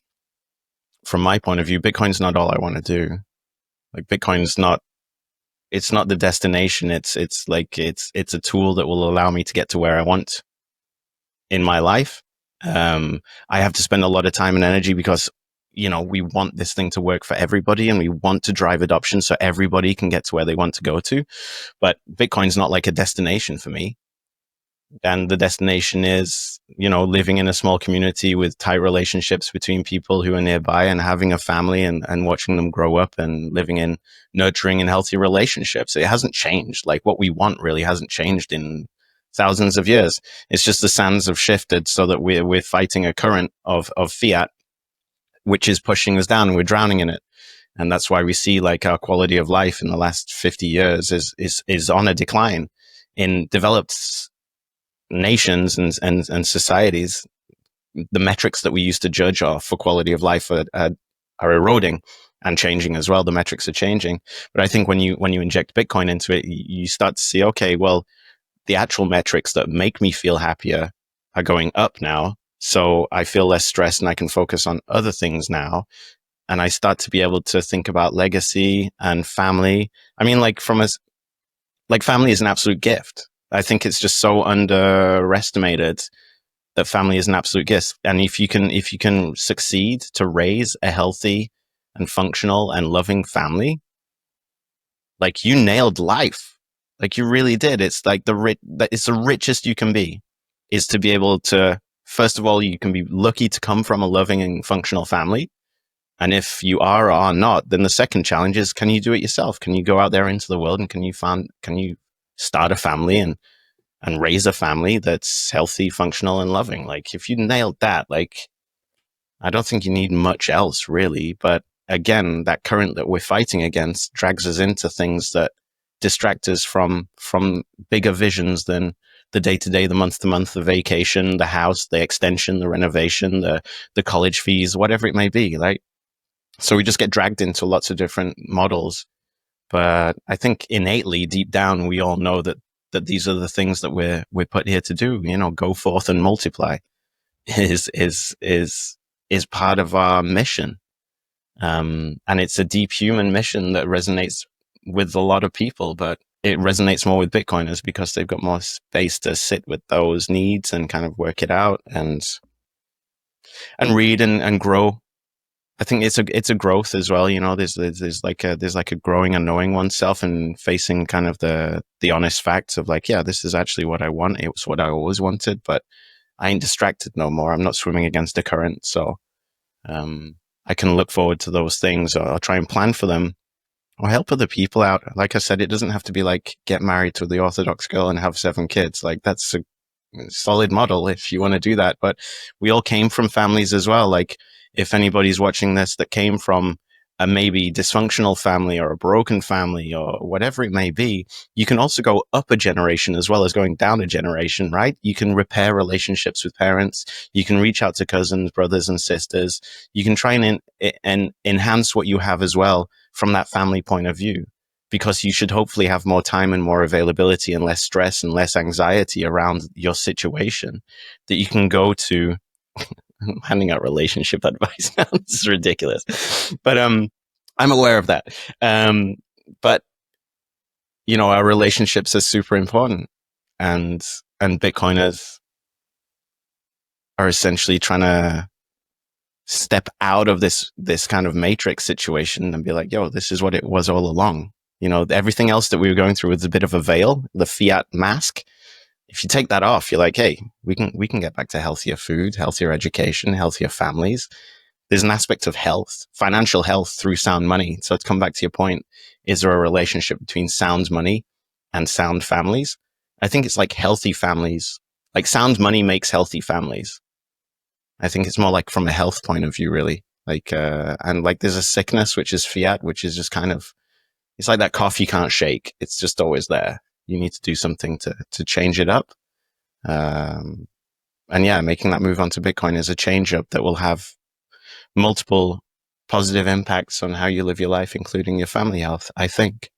from my point of view, Bitcoin's not all I want to do. Like, Bitcoin's not, it's not the destination. It's a tool that will allow me to get to where I want in my life. I have to spend a lot of time and energy because, we want this thing to work for everybody and we want to drive adoption so everybody can get to where they want to go to. But Bitcoin's not like a destination for me. And the destination is, living in a small community with tight relationships between people who are nearby and having a family and watching them grow up and living in nurturing and healthy relationships. It hasn't changed. Like, what we want really hasn't changed in thousands of years. It's just the sands have shifted so that we're fighting a current of fiat, which is pushing us down and we're drowning in it. And that's why we see like our quality of life in the last 50 years is on a decline in developed nations and societies. The metrics that we used to judge off for quality of life are eroding and changing as well. The metrics are changing. But I think when you inject Bitcoin into it, you start to see, okay, well, the actual metrics that make me feel happier are going up now. So I feel less stressed and I can focus on other things now. And I start to be able to think about legacy and family. I mean, like, family is an absolute gift. I think it's just so underestimated that family is an absolute gift. And if you can succeed to raise a healthy and functional and loving family, like, you nailed life. Like, you really did. It's like it's the richest you can be, is to be able to, first of all, you can be lucky to come from a loving and functional family. And if you are or are not, then the second challenge is, can you do it yourself? Can you go out there into the world and can you start a family and raise a family that's healthy, functional, and loving? Like, if you nailed that, like, I don't think you need much else really. But again, that current that we're fighting against drags us into things that distract us from bigger visions than the day-to-day, the month-to-month, the vacation, the house, the extension, the renovation, the college fees, whatever it may be. Like, so we just get dragged into lots of different models. But I think innately, deep down, we all know that these are the things that we're put here to do. Go forth and multiply is part of our mission. And it's a deep human mission that resonates with a lot of people, but it resonates more with Bitcoiners because they've got more space to sit with those needs and kind of work it out and read and grow I think it's a growth as well. You know, there's like a growing and knowing oneself and facing kind of the honest facts of like, yeah, this is actually what I want. It was what I always wanted, but I ain't distracted no more. I'm not swimming against the current. So I can look forward to those things, or I'll try and plan for them, or help other people out. Like I said, it doesn't have to be like get married to the Orthodox girl and have 7 kids. Like that's a solid model if you want to do that. But we all came from families as well. Like if anybody's watching this that came from a maybe dysfunctional family or a broken family or whatever it may be, you can also go up a generation as well as going down a generation, right? You can repair relationships with parents. You can reach out to cousins, brothers and sisters. You can try and enhance what you have as well from that family point of view, because you should hopefully have more time and more availability and less stress and less anxiety around your situation that you can go to. I'm handing out relationship advice now. This is ridiculous. But I'm aware of that. But you know, our relationships are super important, and Bitcoiners are essentially trying to step out of this kind of matrix situation and be like, yo, this is what it was all along. You know, everything else that we were going through was a bit of a veil, the fiat mask. If you take that off, you're like, hey, we can get back to healthier food, healthier education, healthier families. There's an aspect of health, financial health through sound money. So to come back to your point, is there a relationship between sound money and sound families? I think it's like healthy families, like sound money makes healthy families. I think it's more like from a health point of view, really. Like, and like there's a sickness, which is fiat, which is just kind of, it's like that cough you can't shake. It's just always there. You need to do something to change it up. And yeah, making that move onto Bitcoin is a change up that will have multiple positive impacts on how you live your life, including your family health. I think,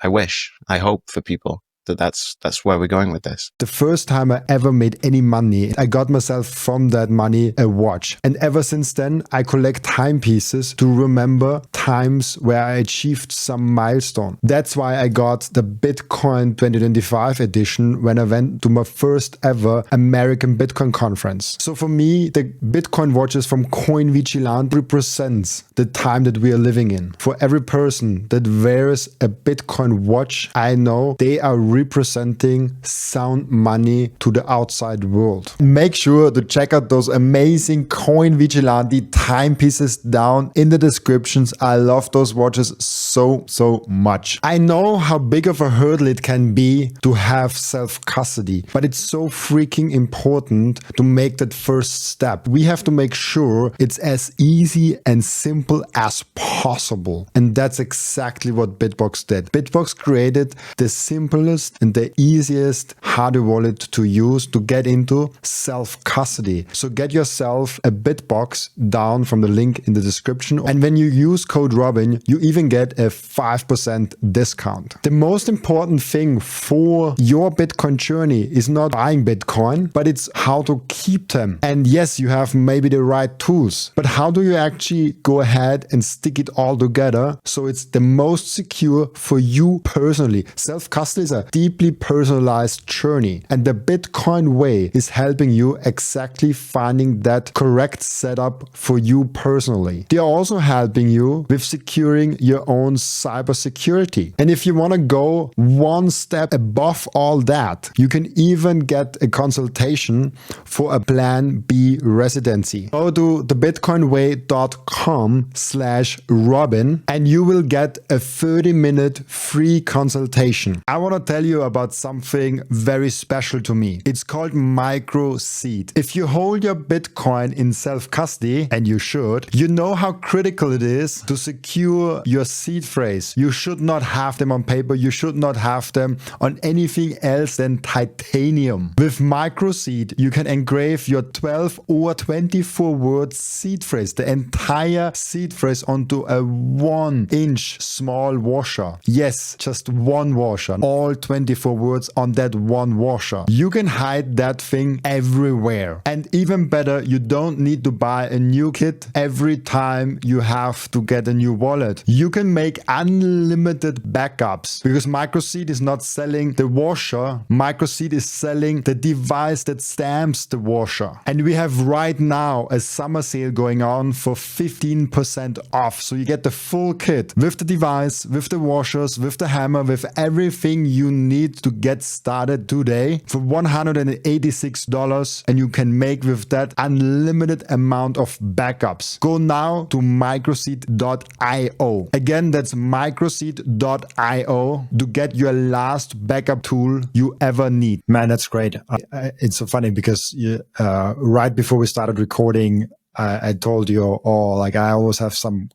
I wish, I hope for people that's where we're going with this. The first time I ever made any money, I got myself from that money a watch. And ever since then, I collect timepieces to remember times where I achieved some milestone. That's why I got the Bitcoin 2025 edition when I went to my first ever American Bitcoin conference. So for me, the Bitcoin watches from Coin Vigilante represents the time that we are living in. For every person that wears a Bitcoin watch, I know they are representing sound money to the outside world. Make sure to check out those amazing Coin Vigilante timepieces down in the descriptions. I love those watches so much. I know how big of a hurdle it can be to have self-custody, but it's so freaking important to make that first step. We have to make sure it's as easy and simple as possible. And that's exactly what BitBox did. BitBox created the simplest and the easiest hardware wallet to use to get into self-custody. So get yourself a BitBox down from the link in the description. And when you use code Robin, you even get a 5% discount. The most important thing for your Bitcoin journey is not buying Bitcoin, but it's how to keep them. And yes, you have maybe the right tools, but how do you actually go ahead and stick it all together so it's the most secure for you personally? Self-custody is a deeply personalized journey, and the Bitcoin way is helping you exactly finding that correct setup for you personally. They are also helping you with securing your own cybersecurity. And if you want to go one step above all that, you can even get a consultation for a Plan B residency. Go to thebitcoinway.com/Robin and you will get a 30-minute free consultation. I want to tell you about something very special to me. It's called Microseed. If you hold your Bitcoin in self-custody, and you should, you know how critical it is to secure your seed phrase. You should not have them on paper. You should not have them on anything else than titanium. With Microseed, you can engrave your 12 or 24 word seed phrase, the entire seed phrase, onto a 1-inch small washer. Yes, just one washer. All 24 words on that one washer. You can hide that thing everywhere. And even better, you don't need to buy a new kit every time you have to get a new wallet. You can make unlimited backups because Microseed is not selling the washer. Microseed is selling the device that stamps the washer. And we have right now a summer sale going on for 15% off. So you get the full kit with the device, with the washers, with the hammer, with everything you need to get started today for $186. And you can make with that unlimited amount of backups. Go now to microseed.io. Again, that's microseed.io to get your last backup tool you ever need. Man, that's great. It's so funny because right before we started recording, I told you all, like, I always have some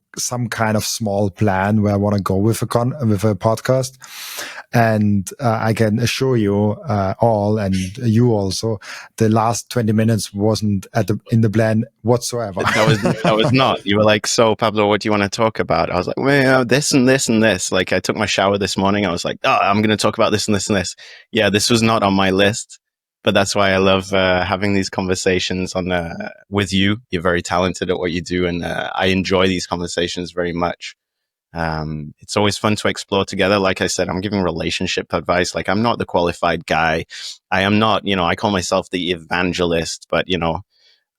kind of small plan where I want to go with a podcast. And I can assure you all, and you also, the last 20 minutes wasn't in the plan whatsoever. That was not. You were like, so Pablo, what do you want to talk about? I was like, well, this and this and this. Like, I took my shower this morning. I was like, oh, I'm going to talk about this and this and this. Yeah, this was not on my list. But that's why I love having these conversations with you. You're very talented at what you do, and I enjoy these conversations very much. It's always fun to explore together. Like I said, I'm giving relationship advice. Like, I'm not the qualified guy. I am not, I call myself the evangelist, but,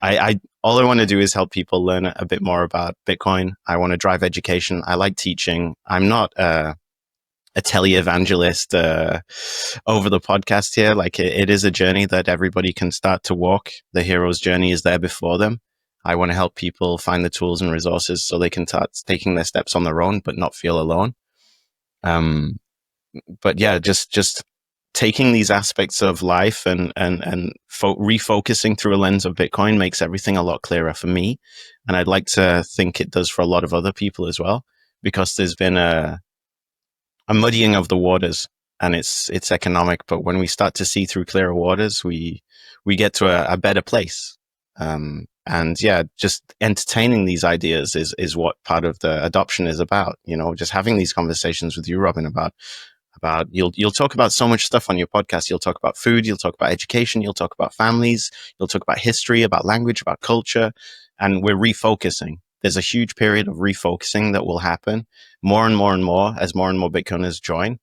I all I want to do is help people learn a bit more about Bitcoin. I want to drive education. I like teaching. I'm not a tele-evangelist over the podcast here. Like, it is a journey that everybody can start to walk. The hero's journey is there before them. I want to help people find the tools and resources so they can start taking their steps on their own, but not feel alone. But yeah, just taking these aspects of life and refocusing through a lens of Bitcoin makes everything a lot clearer for me. And I'd like to think it does for a lot of other people as well, because there's been a muddying of the waters, and it's economic. But when we start to see through clearer waters, we get to a better place. And yeah, just entertaining these ideas is what part of the adoption is about. Just having these conversations with you, Robin, about you'll talk about so much stuff on your podcast. You'll talk about food, you'll talk about education, you'll talk about families, you'll talk about history, about language, about culture, and we're refocusing. There's a huge period of refocusing that will happen more and more and more as more and more Bitcoiners join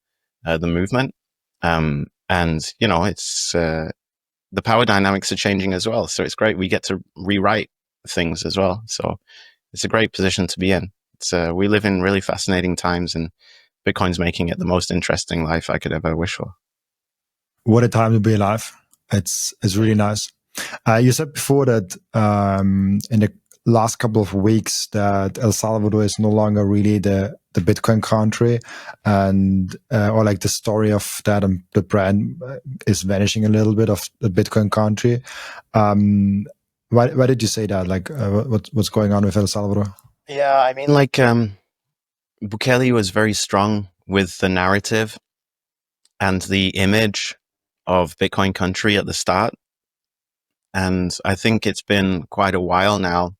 the movement. And, it's the power dynamics are changing as well. So it's great. We get to rewrite things as well. So it's a great position to be in. We live in really fascinating times, and Bitcoin's making it the most interesting life I could ever wish for. What a time to be alive. It's really nice. You said before that in the last couple of weeks that El Salvador is no longer really the Bitcoin country, and or like the story of that, and the brand is vanishing a little bit of the Bitcoin country. Why did you say that? Like, what's going on with El Salvador? Yeah, I mean, like, Bukele was very strong with the narrative and the image of Bitcoin country at the start. And I think it's been quite a while now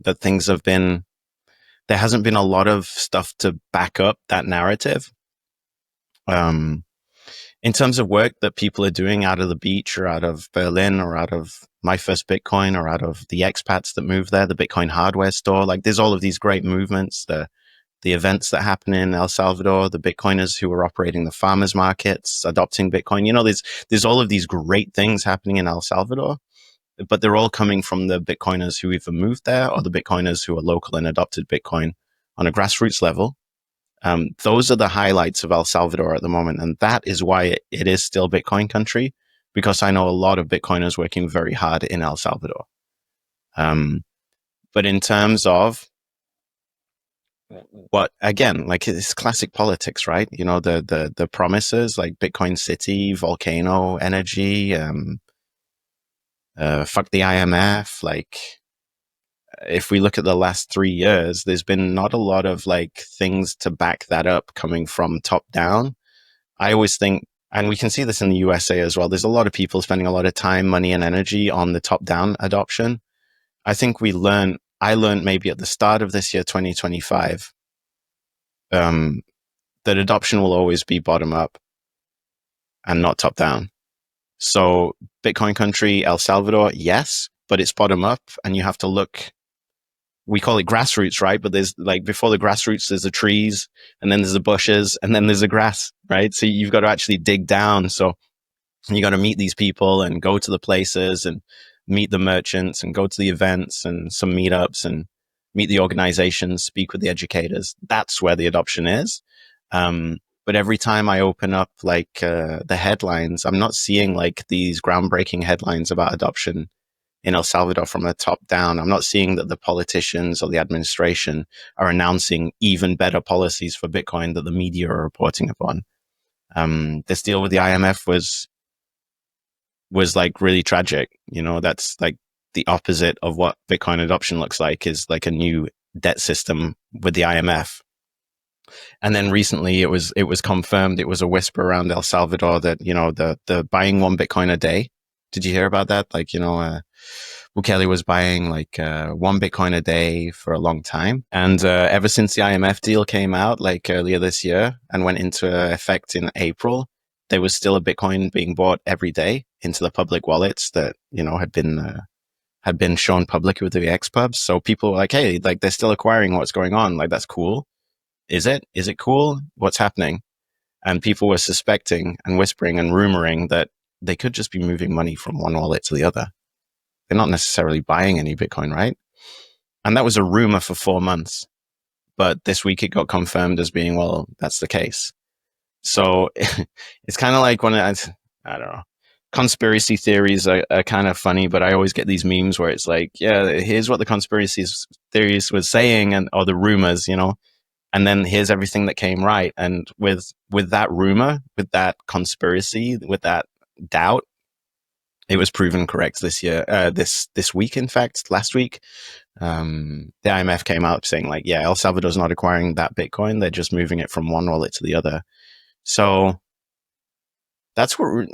that there hasn't been a lot of stuff to back up that narrative. In terms of work that people are doing out of the beach or out of Berlin or out of My First Bitcoin or out of the expats that move there, the Bitcoin hardware store, like, there's all of these great movements, the events that happen in El Salvador, the Bitcoiners who are operating the farmers markets, adopting Bitcoin. There's all of these great things happening in El Salvador, but they're all coming from the Bitcoiners who either moved there or the Bitcoiners who are local and adopted Bitcoin on a grassroots level. Those are the highlights of El Salvador at the moment. And that is why it is still Bitcoin country, because I know a lot of Bitcoiners working very hard in El Salvador. But in terms of what, again, like, it's classic politics, right? The promises like Bitcoin City, volcano energy, fuck the IMF. Like, if we look at the last 3 years, there's been not a lot of like things to back that up coming from top down. I always think, and we can see this in the USA as well, there's a lot of people spending a lot of time, money, and energy on the top down adoption. I think I learned maybe at the start of this year, 2025, that adoption will always be bottom up. and not top down. So Bitcoin country, El Salvador, yes, but it's bottom up, and you have to look. We call it grassroots, right? But there's like before the grassroots, there's the trees, and then there's the bushes, and then there's the grass, right? So you've got to actually dig down. So you got to meet these people and go to the places and meet the merchants and go to the events and some meetups and meet the organizations, speak with the educators. That's where the adoption is. But every time I open up like the headlines, I'm not seeing like these groundbreaking headlines about adoption in El Salvador from the top down. I'm not seeing that the politicians or the administration are announcing even better policies for Bitcoin that the media are reporting upon. This deal with the IMF was like really tragic. You know, that's like the opposite of what Bitcoin adoption looks like, is like a new debt system with the IMF. And then recently it was confirmed, it was a whisper around El Salvador that, you know, the buying one Bitcoin a day. Did you hear about that? Like, you know, Bukele was buying like one Bitcoin a day for a long time. And ever since the IMF deal came out like earlier this year and went into effect in April, there was still a Bitcoin being bought every day into the public wallets that, you know, had been shown publicly with the expubs. So people were like, hey, like they're still acquiring what's going on. Like, that's cool. Is it cool? What's happening? And people were suspecting and whispering and rumoring that they could just be moving money from one wallet to the other. They're not necessarily buying any Bitcoin, right? And that was a rumor for 4 months. But this week it got confirmed as being, well, that's the case. So it's kind of like I don't know. Conspiracy theories are kind of funny, but I always get these memes where it's like, yeah, here's what the conspiracy theories was saying, or the rumors, you know, and then here's everything that came right. And with that rumor, with that conspiracy, with that doubt, it was proven correct this year, this week, in fact, last week. The IMF came out saying like, yeah, El Salvador's not acquiring that Bitcoin. They're just moving it from one wallet to the other. So that's what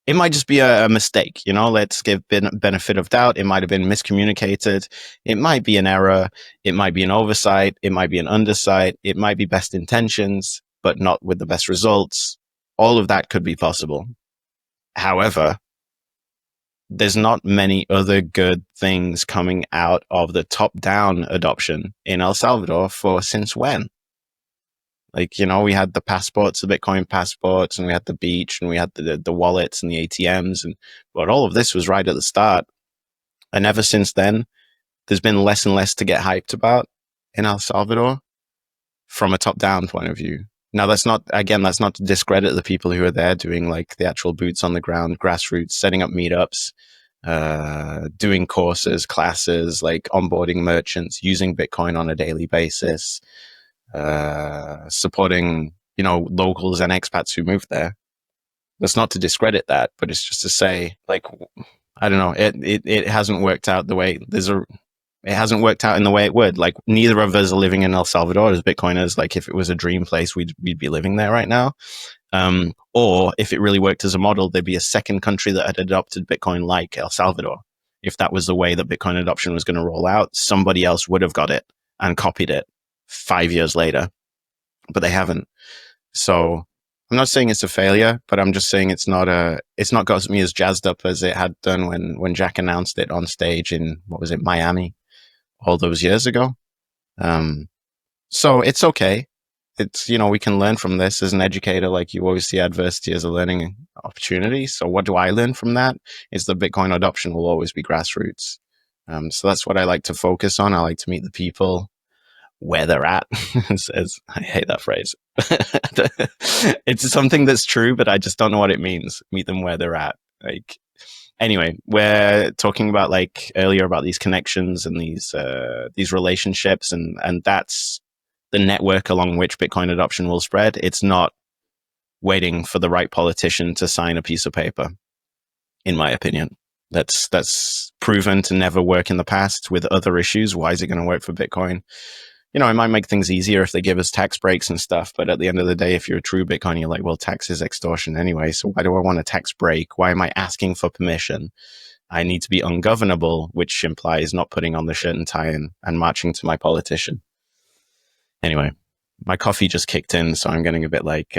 it might just be a mistake, you know, let's give benefit of doubt. It might have been miscommunicated. It might be an error. It might be an oversight. It might be an undersight. It might be best intentions, but not with the best results. All of that could be possible. However, there's not many other good things coming out of the top-down adoption in El Salvador for since when? Like, you know, we had the passports, the Bitcoin passports, and we had the beach, and we had the wallets and the ATMs, but all of this was right at the start. And ever since then, there's been less and less to get hyped about in El Salvador from a top-down point of view. Now, that's not to discredit the people who are there doing like the actual boots on the ground, grassroots, setting up meetups, doing courses, classes, like onboarding merchants, using Bitcoin on a daily basis, supporting, you know, locals and expats who moved there. That's not to discredit that, but it's just to say, like, I don't know, it hasn't worked out the way it hasn't worked out in the way it would. Like, neither of us are living in El Salvador as Bitcoiners. Like, if it was a dream place, we'd be living there right now. Or if it really worked as a model, there'd be a second country that had adopted Bitcoin like El Salvador. If that was the way that Bitcoin adoption was going to roll out, somebody else would have got it and copied it 5 years later, but they haven't. So I'm not saying it's a failure, but I'm just saying it's not got me as jazzed up as it had done when Jack announced it on stage in, what was it, Miami, all those years ago. So it's okay. It's, you know, we can learn from this as an educator. Like, you always see adversity as a learning opportunity. So what do I learn from that? Is that Bitcoin adoption will always be grassroots. So that's what I like to focus on. I like to meet the people where they're at. I hate that phrase. It's something that's true, but I just don't know what it means. Meet them where they're at. Like, anyway, we're talking about, like, earlier about these connections and these relationships, and that's the network along which Bitcoin adoption will spread. It's not waiting for the right politician to sign a piece of paper, in my opinion. That's proven to never work in the past with other issues. Why is it going to work for Bitcoin? You know, it might make things easier if they give us tax breaks and stuff. But at the end of the day, if you're a true Bitcoin, you're like, well, tax is extortion anyway. So why do I want a tax break? Why am I asking for permission? I need to be ungovernable, which implies not putting on the shirt and tie and marching to my politician. Anyway, My coffee just kicked in, so I'm getting a bit like,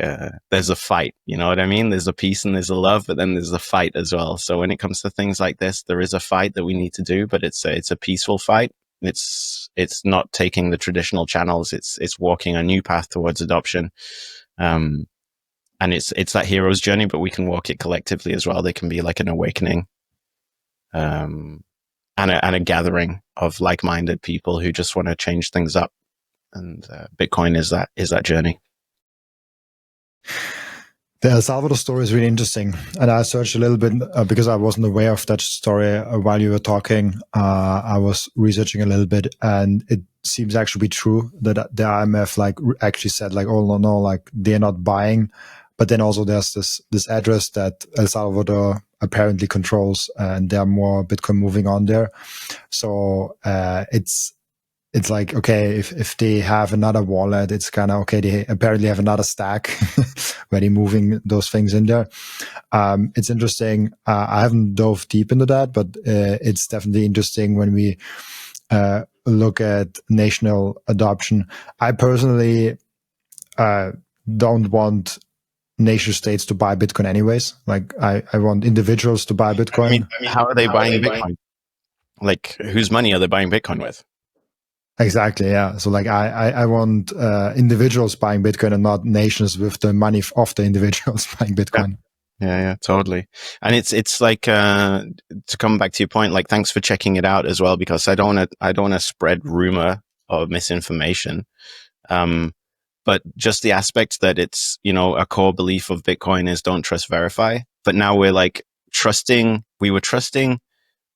there's a fight, you know what I mean? There's a peace and there's a love, but then there's a fight as well. So when it comes to things like this, there is a fight that we need to do, but it's a peaceful fight. It's not taking the traditional channels. It's walking a new path towards adoption. And it's that hero's journey, but we can walk it collectively as well. There can be like an awakening, and a gathering of like-minded people who just want to change things up. And Bitcoin is that journey. The El Salvador story is really interesting, and I searched a little bit because I wasn't aware of that story while you were talking. I was researching a little bit, and it seems actually to be true that the IMF like actually said like, oh no, like they're not buying, but then also there's this address that El Salvador apparently controls, and there are more Bitcoin moving on there. So it's like, okay, if they have another wallet, it's kind of okay. They apparently have another stack where they're moving those things in there. It's interesting. I haven't dove deep into that, but it's definitely interesting when we look at national adoption. I personally don't want nation states to buy Bitcoin anyways. Like I want individuals to buy Bitcoin. I mean, how are they buying Bitcoin? Like, whose money are they buying Bitcoin with? Exactly, yeah. So like I want individuals buying Bitcoin and not nations with the money of the individuals buying Bitcoin. Yeah, totally. And it's like, to come back to your point, like, thanks for checking it out as well, because I don't want to spread rumor or misinformation. But just the aspect that it's, a core belief of Bitcoin is don't trust, verify. But now we're like we were trusting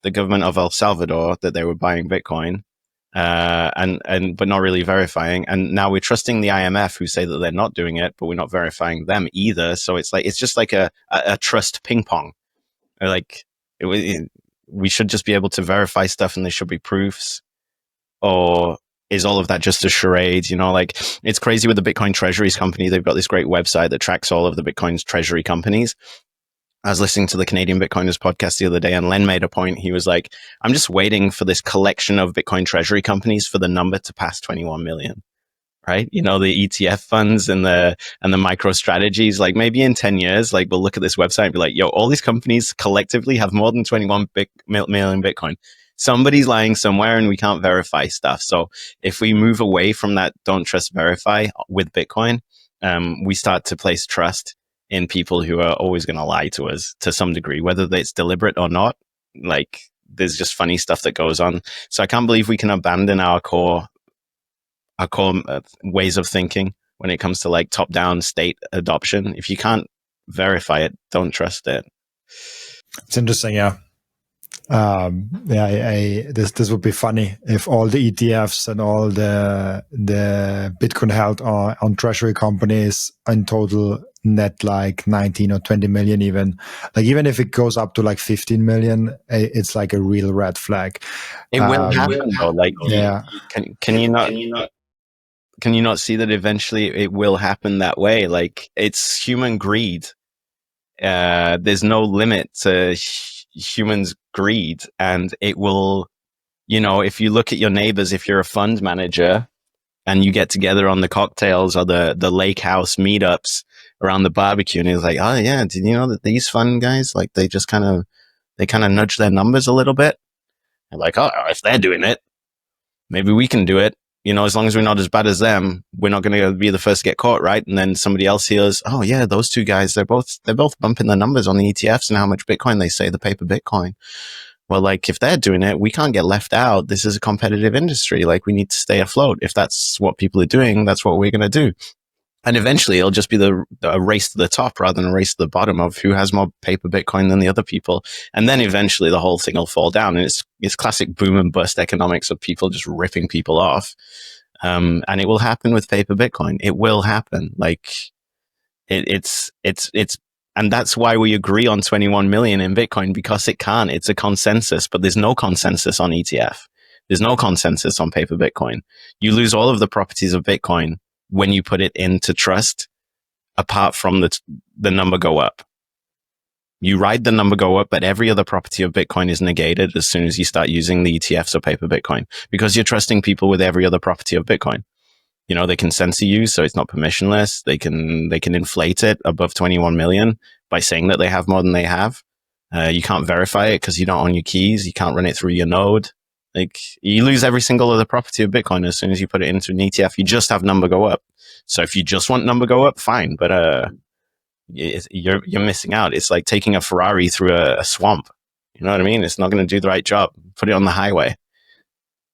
the government of El Salvador that they were buying Bitcoin. But not really verifying. And now we're trusting the IMF, who say that they're not doing it, but we're not verifying them either. So it's just like a trust ping pong. Like we should just be able to verify stuff, and there should be proofs. Or is all of that just a charade? Like, it's crazy with the Bitcoin Treasuries company. They've got this great website that tracks all of the Bitcoin's treasury companies. I was listening to the Canadian Bitcoiners podcast the other day, and Len made a point. He was like, I'm just waiting for this collection of Bitcoin treasury companies for the number to pass 21 million, right? The ETF funds and the micro strategies. Like, maybe in 10 years, like, we'll look at this website and be like, yo, all these companies collectively have more than 21 million Bitcoin. Somebody's lying somewhere and we can't verify stuff. So if we move away from that don't trust, verify with Bitcoin, we start to place trust in people who are always going to lie to us to some degree, whether it's deliberate or not. Like, there's just funny stuff that goes on. So I can't believe we can abandon our core ways of thinking when it comes to like top-down state adoption. If you can't verify it, don't trust it. It's interesting, yeah. This would be funny if all the ETFs and all the Bitcoin held on treasury companies in total net like 19 or 20 million, even if it goes up to like 15 million, it's like a real red flag. It will happen though. Like, yeah. Can you not see that eventually it will happen that way? Like, it's human greed. There's no limit to humans' greed, and it will, if you look at your neighbors, if you're a fund manager and you get together on the cocktails or the lake house meetups around the barbecue, and it's like, oh yeah, did you know that these fund guys, like, they just kind of nudge their numbers a little bit? They're like, oh, if they're doing it, maybe we can do it. As long as we're not as bad as them, we're not going to be the first to get caught, right? And then somebody else hears, oh yeah, those two guys, they're both bumping their numbers on the ETFs and how much Bitcoin they say, the paper Bitcoin. Well, like, if they're doing it, we can't get left out. This is a competitive industry. Like, we need to stay afloat. If that's what people are doing, that's what we're going to do. And eventually it'll just be a race to the top rather than a race to the bottom of who has more paper Bitcoin than the other people. And then eventually the whole thing will fall down. And it's classic boom and bust economics of people just ripping people off. And it will happen with paper Bitcoin. It will happen. Like, it's, and that's why we agree on 21 million in Bitcoin, because it can't. It's a consensus, but there's no consensus on ETF. There's no consensus on paper Bitcoin. You lose all of the properties of Bitcoin when you put it into trust, apart from the number go up. You ride the number go up, but every other property of Bitcoin is negated as soon as you start using the ETFs or paper Bitcoin, because you're trusting people with every other property of Bitcoin. You know, they can censor you, so it's not permissionless. They can inflate it above 21 million by saying that they have more than they have. You can't verify it because you don't own your keys. You can't run it through your node. Like, you lose every single other property of Bitcoin as soon as you put it into an ETF. You just have number go up. So if you just want number go up, fine. But you're missing out. It's like taking a Ferrari through a swamp. You know what I mean? It's not going to do the right job. Put it on the highway,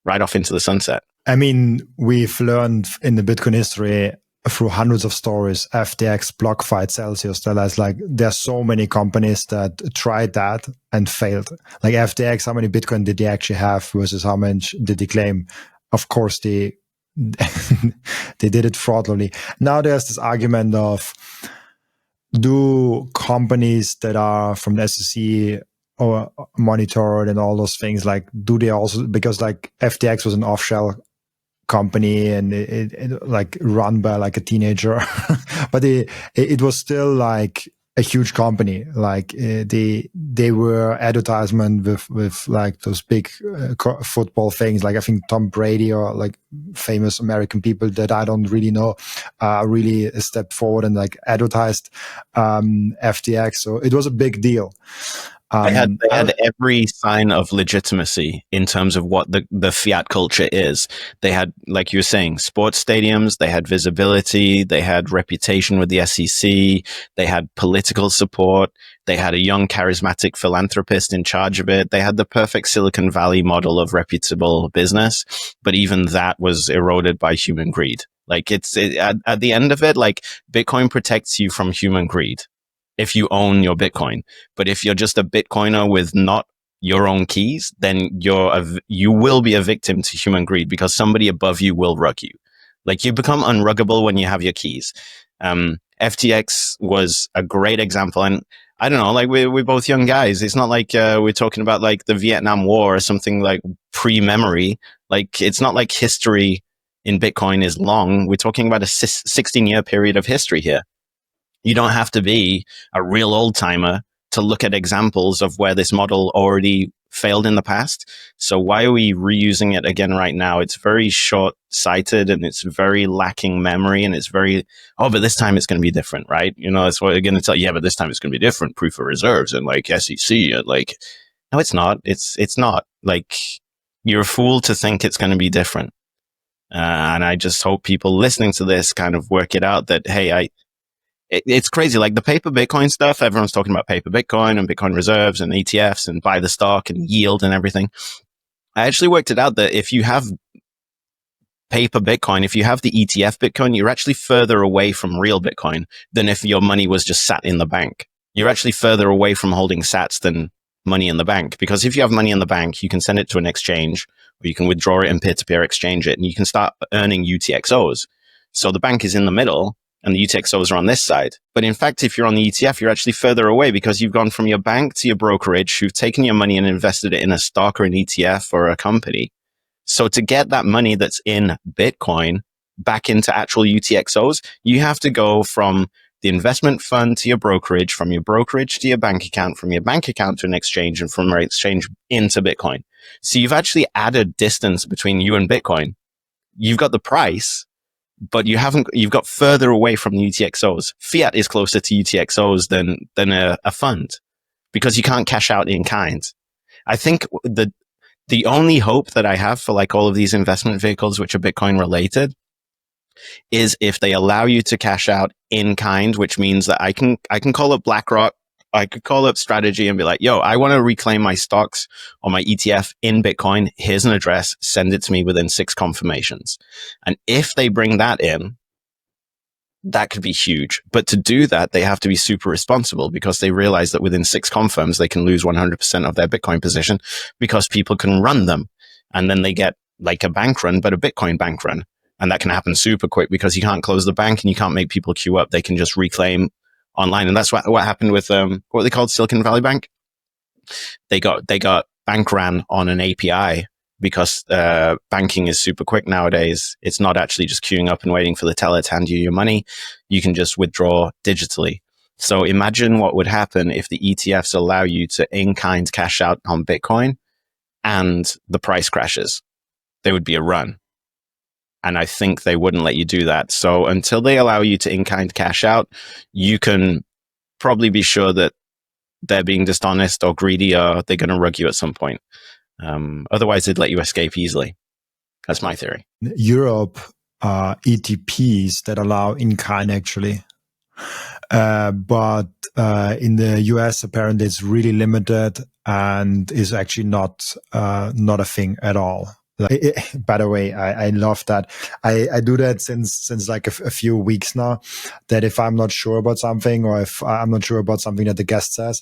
right off into the sunset. I mean, we've learned in the Bitcoin history through hundreds of stories, FTX, BlockFi, Celsius, there's so many companies that tried that and failed. Like FTX, how many Bitcoin did they actually have versus how much did they claim? Of course, they did it fraudulently. Now there's this argument of, do companies that are from the SEC or monitored and all those things, like, do they also, because like FTX was an off-shell company and it like run by like a teenager, but it was still like a huge company. Like they were advertisement with like those big football things. Like I think Tom Brady or like famous American people that I don't really know really stepped forward and like advertised FTX. So it was a big deal. They had every sign of legitimacy in terms of what the fiat culture is. They had, like you were saying, sports stadiums. They had visibility. They had reputation with the SEC. They had political support. They had a young, charismatic philanthropist in charge of it. They had the perfect Silicon Valley model of reputable business. But even that was eroded by human greed. Like at the end of it, like Bitcoin protects you from human greed if you own your Bitcoin. But if you're just a Bitcoiner with not your own keys, then you will be a victim to human greed because somebody above you will rug you. Like, you become unruggable when you have your keys. FTX was a great example. And I don't know, like we're both young guys. It's not like we're talking about like the Vietnam War or something like pre-memory. Like, it's not like history in Bitcoin is long. We're talking about a 16-year period of history here. You don't have to be a real old timer to look at examples of where this model already failed in the past. So why are we reusing it again right now? It's very short-sighted and it's very lacking memory, and it's very, but this time it's going to be different, right? You know, that's what they're going to tell you. Yeah, but this time it's going to be different. Proof of reserves and like SEC and like, no, it's not. It's not. Like, you're a fool to think it's going to be different. And I just hope people listening to this kind of work it out that, hey, it's crazy. Like the paper Bitcoin stuff, everyone's talking about paper Bitcoin and Bitcoin reserves and ETFs and buy the stock and yield and everything. I actually worked it out that if you have paper Bitcoin, if you have the ETF Bitcoin, you're actually further away from real Bitcoin than if your money was just sat in the bank. You're actually further away from holding sats than money in the bank. Because if you have money in the bank, you can send it to an exchange, or you can withdraw it and peer-to-peer exchange it, and you can start earning UTXOs. So the bank is in the middle, and the UTXOs are on this side. But in fact, if you're on the ETF, you're actually further away because you've gone from your bank to your brokerage, who've taken your money and invested it in a stock or an ETF or a company. So to get that money that's in Bitcoin back into actual UTXOs, you have to go from the investment fund to your brokerage, from your brokerage to your bank account, from your bank account to an exchange, and from an exchange into Bitcoin. So you've actually added distance between you and Bitcoin. You've got the price, but you've got further away from the UTXOs. Fiat is closer to UTXOs than a fund because you can't cash out in kind. I think the only hope that I have for like all of these investment vehicles, which are Bitcoin related, is if they allow you to cash out in kind, which means that I can call up BlackRock, I could call up Strategy and be like, yo, I want to reclaim my stocks or my ETF in Bitcoin. Here's an address. Send it to me within 6 confirmations. And if they bring that in, that could be huge. But to do that, they have to be super responsible because they realize that within 6 confirms, they can lose 100% of their Bitcoin position because people can run them. And then they get like a bank run, but a Bitcoin bank run. And that can happen super quick because you can't close the bank and you can't make people queue up. They can just reclaim online. And that's what happened with what they called Silicon Valley Bank. They got bank ran on an API because banking is super quick nowadays. It's not actually just queuing up and waiting for the teller to hand you your money. You can just withdraw digitally. So imagine what would happen if the ETFs allow you to in-kind cash out on Bitcoin and the price crashes. There would be a run. And I think they wouldn't let you do that. So until they allow you to in-kind cash out, you can probably be sure that they're being dishonest or greedy, or they're going to rug you at some point. Otherwise, they'd let you escape easily. That's my theory. Europe ETPs that allow in-kind actually. But in the US, apparently it's really limited and is actually not a thing at all. By the way, I love that. I do that since like a few weeks now, that if I'm not sure about something, or if I'm not sure about something that the guest says,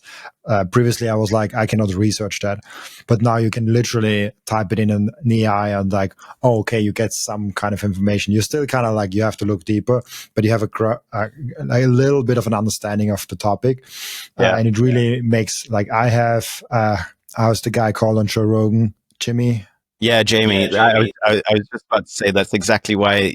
previously I was like, I cannot research that. But now you can literally type it in an AI and like, oh, okay, you get some kind of information. You're still kind of like, you have to look deeper, but you have a little bit of an understanding of the topic. And it really makes, like, I have, how's the guy called on Joe Rogan? Jamie? Yeah, Jamie. I was just about to say that's exactly why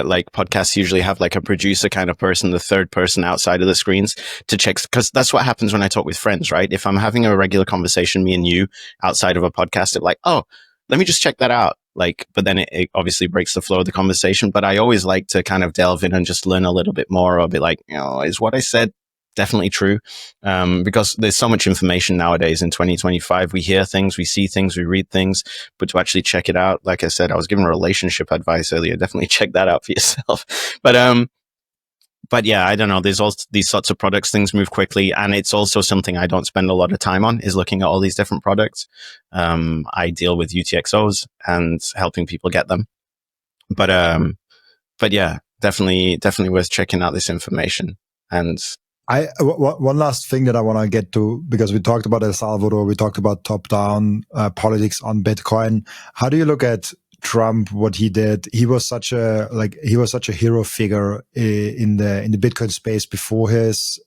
like podcasts usually have like a producer kind of person, the third person outside of the screens to check, because that's what happens when I talk with friends, right? If I'm having a regular conversation, me and you, outside of a podcast, it's like, oh, let me just check that out. Like, but then it obviously breaks the flow of the conversation. But I always like to kind of delve in and just learn a little bit more, or be like, is what I said definitely true? Because there's so much information nowadays in 2025. We hear things, we see things, we read things, but to actually check it out, like I said, I was giving relationship advice earlier. Definitely check that out for yourself. But yeah, I don't know. There's all these sorts of products. Things move quickly, and it's also something I don't spend a lot of time on, is looking at all these different products. I deal with UTXOs and helping people get them. But yeah, definitely worth checking out this information. And one last thing that I want to get to, because we talked about El Salvador, we talked about top-down politics on Bitcoin. How do you look at Trump? What he did? He was such a hero figure in the Bitcoin space before his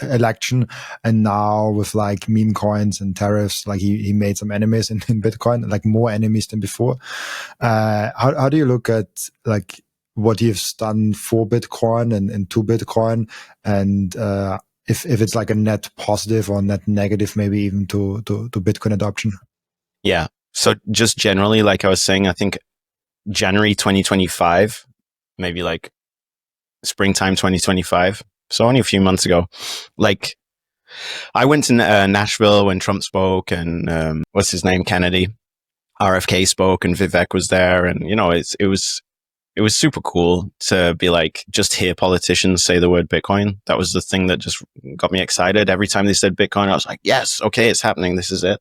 election, and now with like meme coins and tariffs, like he made some enemies in Bitcoin, like more enemies than before. How do you look at like what he's done for Bitcoin and to Bitcoin, and if it's like a net positive or net negative, maybe even to Bitcoin adoption? Yeah. So just generally, like I was saying, I think January 2025, maybe like springtime 2025. So only a few months ago, like I went to Nashville when Trump spoke, and what's his name? Kennedy, RFK spoke, and Vivek was there. And, it was super cool to be like, just hear politicians say the word Bitcoin. That was the thing that just got me excited. Every time they said Bitcoin, I was like, yes, okay, it's happening. This is it.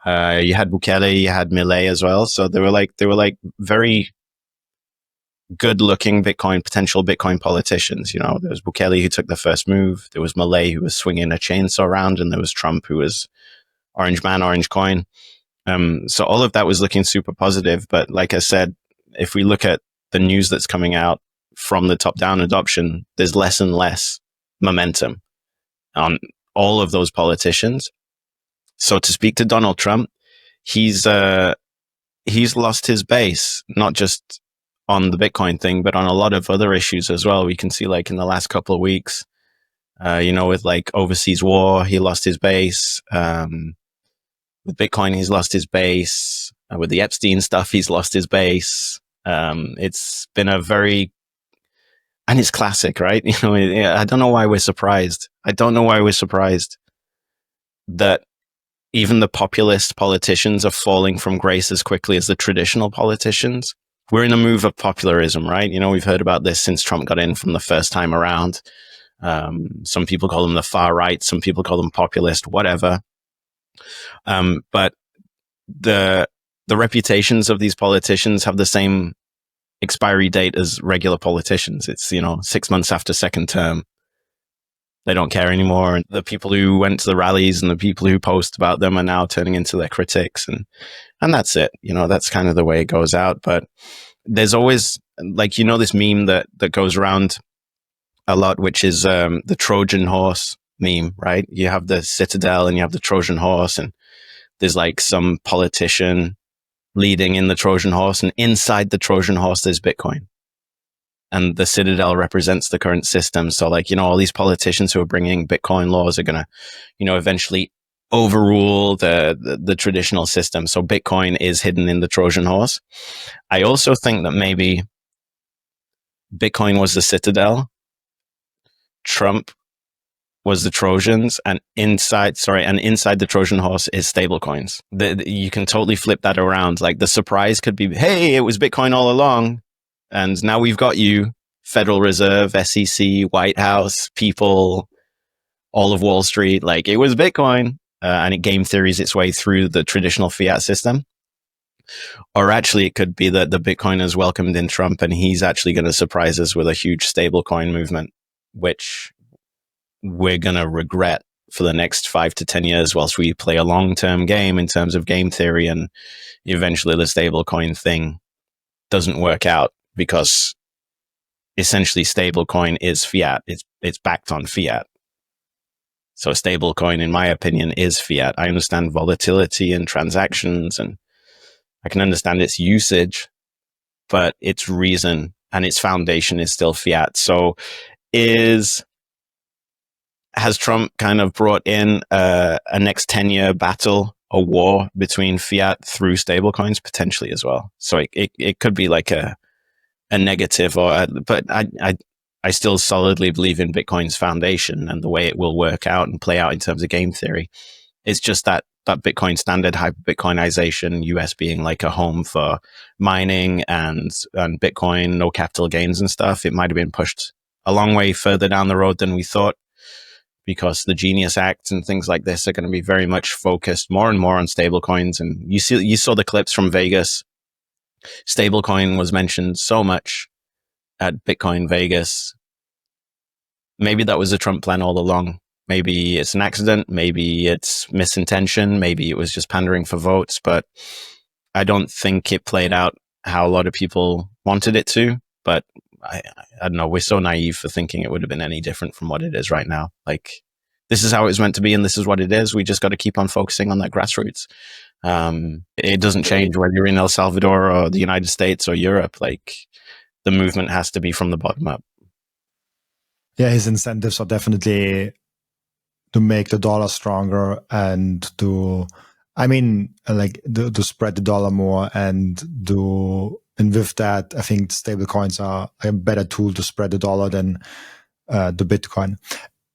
You had Bukele, you had Milei as well. So they were like very good looking potential Bitcoin politicians. There was Bukele who took the first move. There was Milei who was swinging a chainsaw around, and there was Trump who was orange man, orange coin. So all of that was looking super positive. But like I said, if we look at the news that's coming out from the top-down adoption, there's less and less momentum on all of those politicians. So to speak to Donald Trump, he's lost his base, not just on the Bitcoin thing, but on a lot of other issues as well. We can see, like, in the last couple of weeks, with like overseas war, he lost his base. With Bitcoin, he's lost his base. With the Epstein stuff, he's lost his base. It's been and it's classic, right? I don't know why we're surprised. That even the populist politicians are falling from grace as quickly as the traditional politicians. We're in a move of popularism, right? We've heard about this since Trump got in from the first time around. Some people call them the far right. Some people call them populist, whatever. But the reputations of these politicians have the same expiry date as regular politicians. It's, 6 months after second term. They don't care anymore. And the people who went to the rallies and the people who post about them are now turning into their critics. And that's it. That's kind of the way it goes out. But there's always, like, this meme that goes around a lot, which is the Trojan horse meme, right? You have the citadel and you have the Trojan horse, and there's like some politician leading in the Trojan horse, and inside the Trojan horse, there's Bitcoin. And the citadel represents the current system. So, like, all these politicians who are bringing Bitcoin laws are going to, eventually overrule the traditional system. So Bitcoin is hidden in the Trojan horse. I also think that maybe Bitcoin was the citadel, Trump was the Trojans, and inside the Trojan horse is stablecoins. You can totally flip that around. Like the surprise could be, hey, it was Bitcoin all along, and now we've got you, Federal Reserve, SEC, White House, people, all of Wall Street. Like it was Bitcoin, and it game theories its way through the traditional fiat system. Or actually, it could be that the Bitcoiners welcomed in Trump, and he's actually going to surprise us with a huge stablecoin movement, which we're going to regret for the next 5 to 10 years whilst we play a long-term game in terms of game theory, and eventually the stablecoin thing doesn't work out because essentially stablecoin is fiat. It's backed on fiat. So stablecoin, in my opinion, is fiat. I understand volatility and transactions, and I can understand its usage, but its reason and its foundation is still fiat. So has Trump kind of brought in a next 10-year battle, a war between fiat through stablecoins potentially as well? So it could be like a negative, but I still solidly believe in Bitcoin's foundation and the way it will work out and play out in terms of game theory. It's just that Bitcoin standard hyper-Bitcoinization, US being like a home for mining and Bitcoin, no capital gains and stuff, it might have been pushed a long way further down the road than we thought, because the Genius Act and things like this are going to be very much focused more and more on stablecoins. And you saw the clips from Vegas. Stablecoin was mentioned so much at Bitcoin Vegas. Maybe that was a Trump plan all along. Maybe it's an accident. Maybe it's misintention. Maybe it was just pandering for votes. But I don't think it played out how a lot of people wanted it to. But I don't know. We're so naive for thinking it would have been any different from what it is right now. Like, this is how it was meant to be, and this is what it is. We just got to keep on focusing on that grassroots. It doesn't change whether you're in El Salvador or the United States or Europe. Like, the movement has to be from the bottom up. Yeah, his incentives are definitely to make the dollar stronger and to spread the dollar more, and with that, I think stablecoins are a better tool to spread the dollar than the Bitcoin.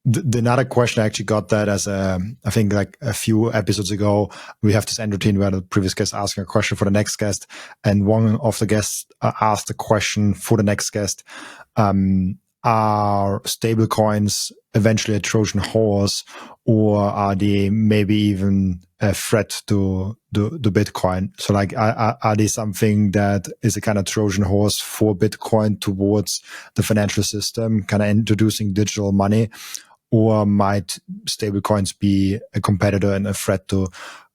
Another question I actually got that I think like a few episodes ago, we have this end routine where the previous guest asking a question for the next guest, and one of the guests asked a question for the next guest. Are stablecoins eventually a Trojan horse, or are they maybe even a threat to the Bitcoin? So like, are they something that is a kind of Trojan horse for Bitcoin towards the financial system, kind of introducing digital money? Or might stablecoins be a competitor and a threat to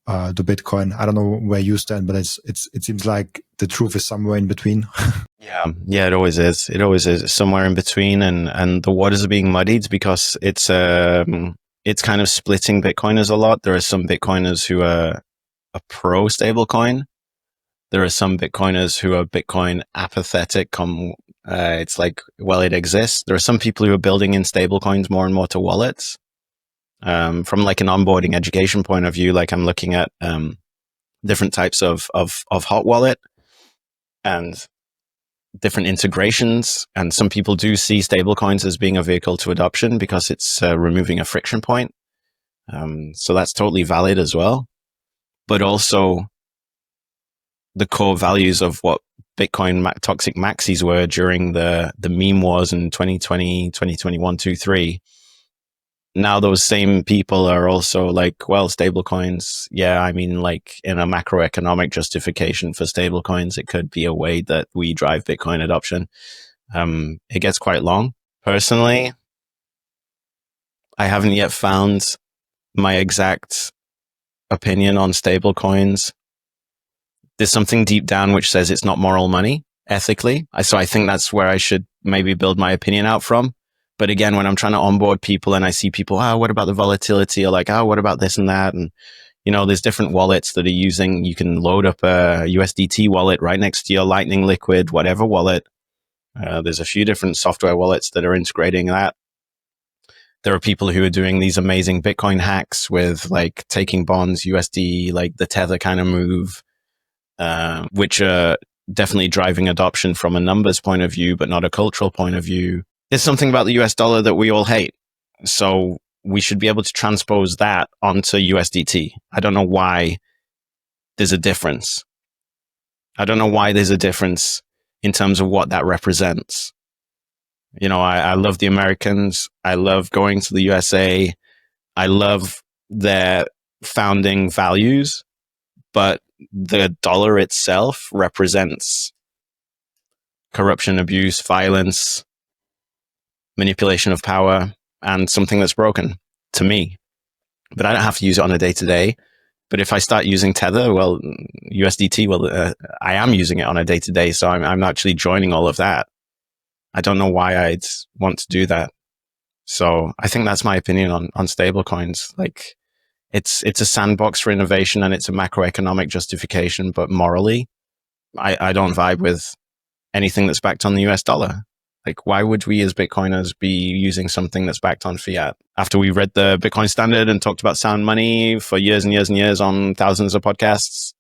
the Bitcoin? I don't know where you stand, but it seems like the truth is somewhere in between. Yeah, it always is. It always is somewhere in between, and the waters are being muddied because it's kind of splitting Bitcoiners a lot. There are some Bitcoiners who are pro stablecoin. There are some Bitcoiners who are Bitcoin apathetic. It's like, well, it exists. There are some people who are building in stablecoins more and more to wallets. From like an onboarding education point of view, like I'm looking at different types of hot wallet and different integrations. And some people do see stablecoins as being a vehicle to adoption because it's removing a friction point. So that's totally valid as well. But also the core values of what Bitcoin toxic maxis were during the meme wars in 2020, 2021, 2, 3. Now those same people are also like, well, stablecoins, yeah, I mean, like in a macroeconomic justification for stablecoins, it could be a way that we drive Bitcoin adoption. It gets quite long. Personally, I haven't yet found my exact opinion on stablecoins. There's something deep down which says it's not moral money ethically. So I think that's where I should maybe build my opinion out from. But again, when I'm trying to onboard people and I see people, what about the volatility? Or like, what about this and that? And, there's different wallets that are using, you can load up a USDT wallet right next to your Lightning Liquid, whatever wallet. There's a few different software wallets that are integrating that. There are people who are doing these amazing Bitcoin hacks with like taking bonds, USD, like the Tether kind of move, which are definitely driving adoption from a numbers point of view, but not a cultural point of view. There's something about the US dollar that we all hate. So we should be able to transpose that onto USDT. I don't know why there's a difference. I don't know why there's a difference in terms of what that represents. You know, I love the Americans. I love going to the USA. I love their founding values, but the dollar itself represents corruption, abuse, violence, manipulation of power, and something that's broken to me. But I don't have to use it on a day-to-day. But if I start using Tether, well, USDT, well, I am using it on a day-to-day, so I'm actually joining all of that. I don't know why I'd want to do that. So I think that's my opinion on stablecoins. Like, it's a sandbox for innovation and it's a macroeconomic justification, but morally, I don't vibe with anything that's backed on the US dollar. Like, why would we as Bitcoiners be using something that's backed on fiat? After we read the Bitcoin Standard and talked about sound money for years and years and years on thousands of podcasts,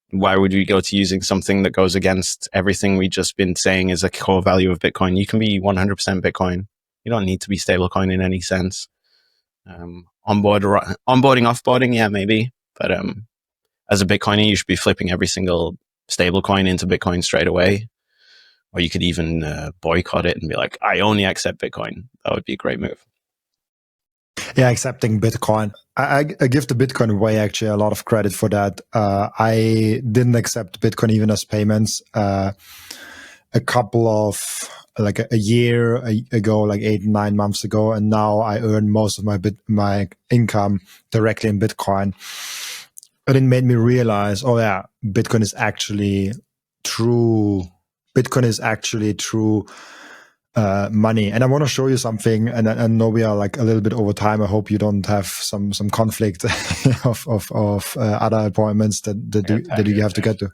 why would we go to using something that goes against everything we've just been saying is a core value of Bitcoin? You can be 100% Bitcoin. You don't need to be stablecoin in any sense. Onboarding, offboarding, yeah, maybe. But as a Bitcoiner, you should be flipping every single stablecoin into Bitcoin straight away. Or you could even boycott it and be like, I only accept Bitcoin. That would be a great move. Yeah, accepting Bitcoin. I give the Bitcoin way actually a lot of credit for that. I didn't accept Bitcoin even as payments a couple of like a year ago, like 8-9 months ago, and now I earn most of my income directly in Bitcoin. And it made me realize, oh yeah, Bitcoin is actually true. Bitcoin is actually true money. And I want to show you something. And I know we are like a little bit over time. I hope you don't have some conflict of other appointments that you have to get to.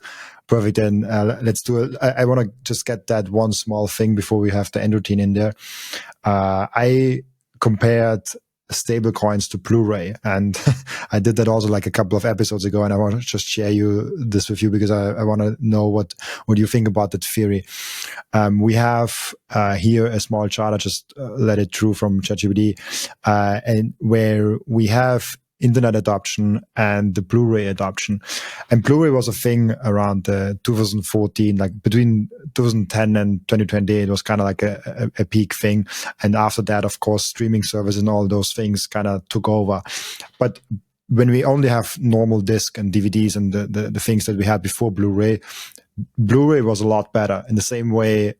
Perfect. Then let's do it. I want to just get that one small thing before we have the end routine in there. I compared stable coins to Blu-ray, and I did that also like a couple of episodes ago, and I want to just share this with you because I want to know what you think about that theory. We have here a small chart. I just let it through from ChatGPT, and where we have internet adoption and the Blu-ray adoption. And Blu-ray was a thing around 2014, like between 2010 and 2020, it was kind of like a peak thing. And after that, of course, streaming service and all those things kind of took over. But when we only have normal disc and DVDs and the things that we had before Blu-ray was a lot better. In the same way,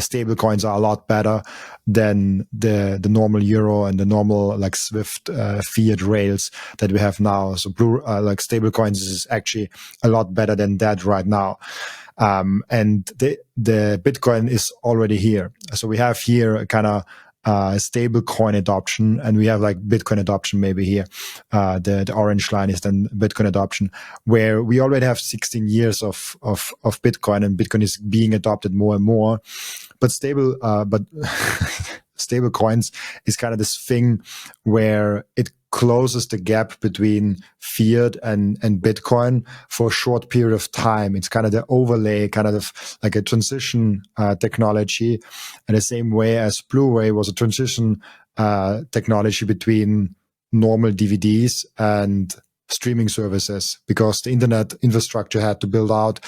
stable coins are a lot better than the normal euro and the normal like Swift fiat rails that we have now. So like stable coins is actually a lot better than that right now. And the Bitcoin is already here. So we have here a kind of stable coin adoption, and we have like Bitcoin adoption maybe here. The orange line is then Bitcoin adoption, where we already have 16 years of Bitcoin, and Bitcoin is being adopted more and more. But stable coins is kind of this thing where it closes the gap between fiat and Bitcoin for a short period of time. It's kind of the overlay, kind of like a transition technology, in the same way as Blu-ray was a transition technology between normal DVDs and streaming services, because the internet infrastructure had to build out.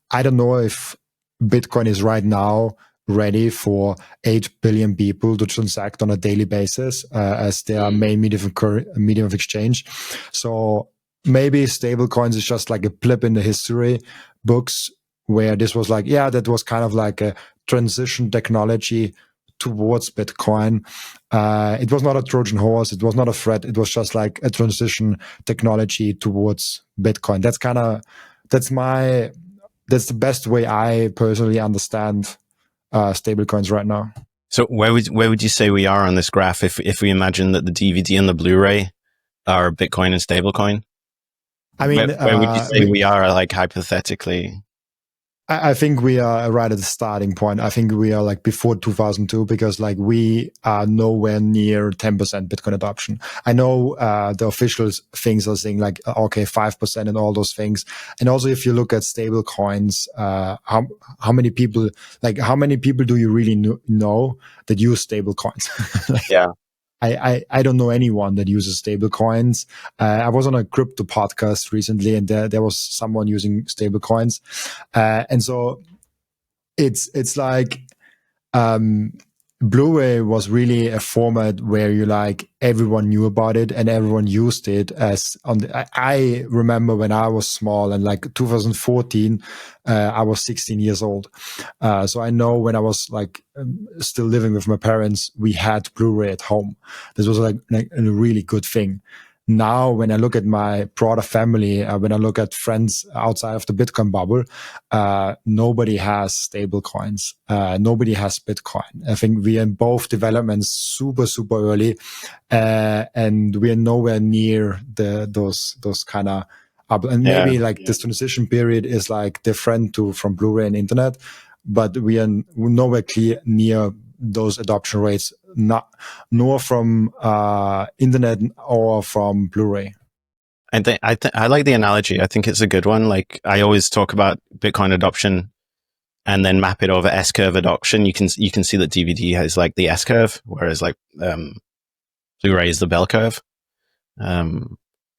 I don't know if Bitcoin is right now ready for 8 billion people to transact on a daily basis as their main medium of exchange. So maybe stable coins is just like a blip in the history books where this was like, yeah, that was kind of like a transition technology towards Bitcoin. It was not a Trojan horse. It was not a threat. It was just like a transition technology towards Bitcoin. That's the best way I personally understand stable coins right now. So where would you say we are on this graph if we imagine that the DVD and the Blu-ray are Bitcoin and stablecoin? I mean, where would you say we are, like, hypothetically? I think we are right at the starting point. I think we are like before 2002 because like we are nowhere near 10% Bitcoin adoption. I know the official things are saying like, okay, 5% and all those things. And also if you look at stable coins, how many people do you really know that use stable coins? Like, Yeah. I don't know anyone that uses stable coins. I was on a crypto podcast recently and there was someone using stable coins. And so it's like Blu-ray was really a format where you like everyone knew about it and everyone used it as on the, I remember when I was small and like 2014, I was 16 years old. So I know when I was like still living with my parents, we had Blu-ray at home. This was like a really good thing. Now, when I look at my broader family, when I look at friends outside of the Bitcoin bubble, nobody has stable coins. Nobody has Bitcoin. I think we are in both developments super, super early. And we are nowhere near those kind of and maybe like this transition period is like different from Blu-ray and internet, but we are nowhere near those adoption rates, nor from internet or from Blu-ray. I like the analogy. I think it's a good one. Like I always talk about Bitcoin adoption and then map it over S-curve adoption. You can see that DVD has like the S-curve, whereas like Blu-ray is the bell curve.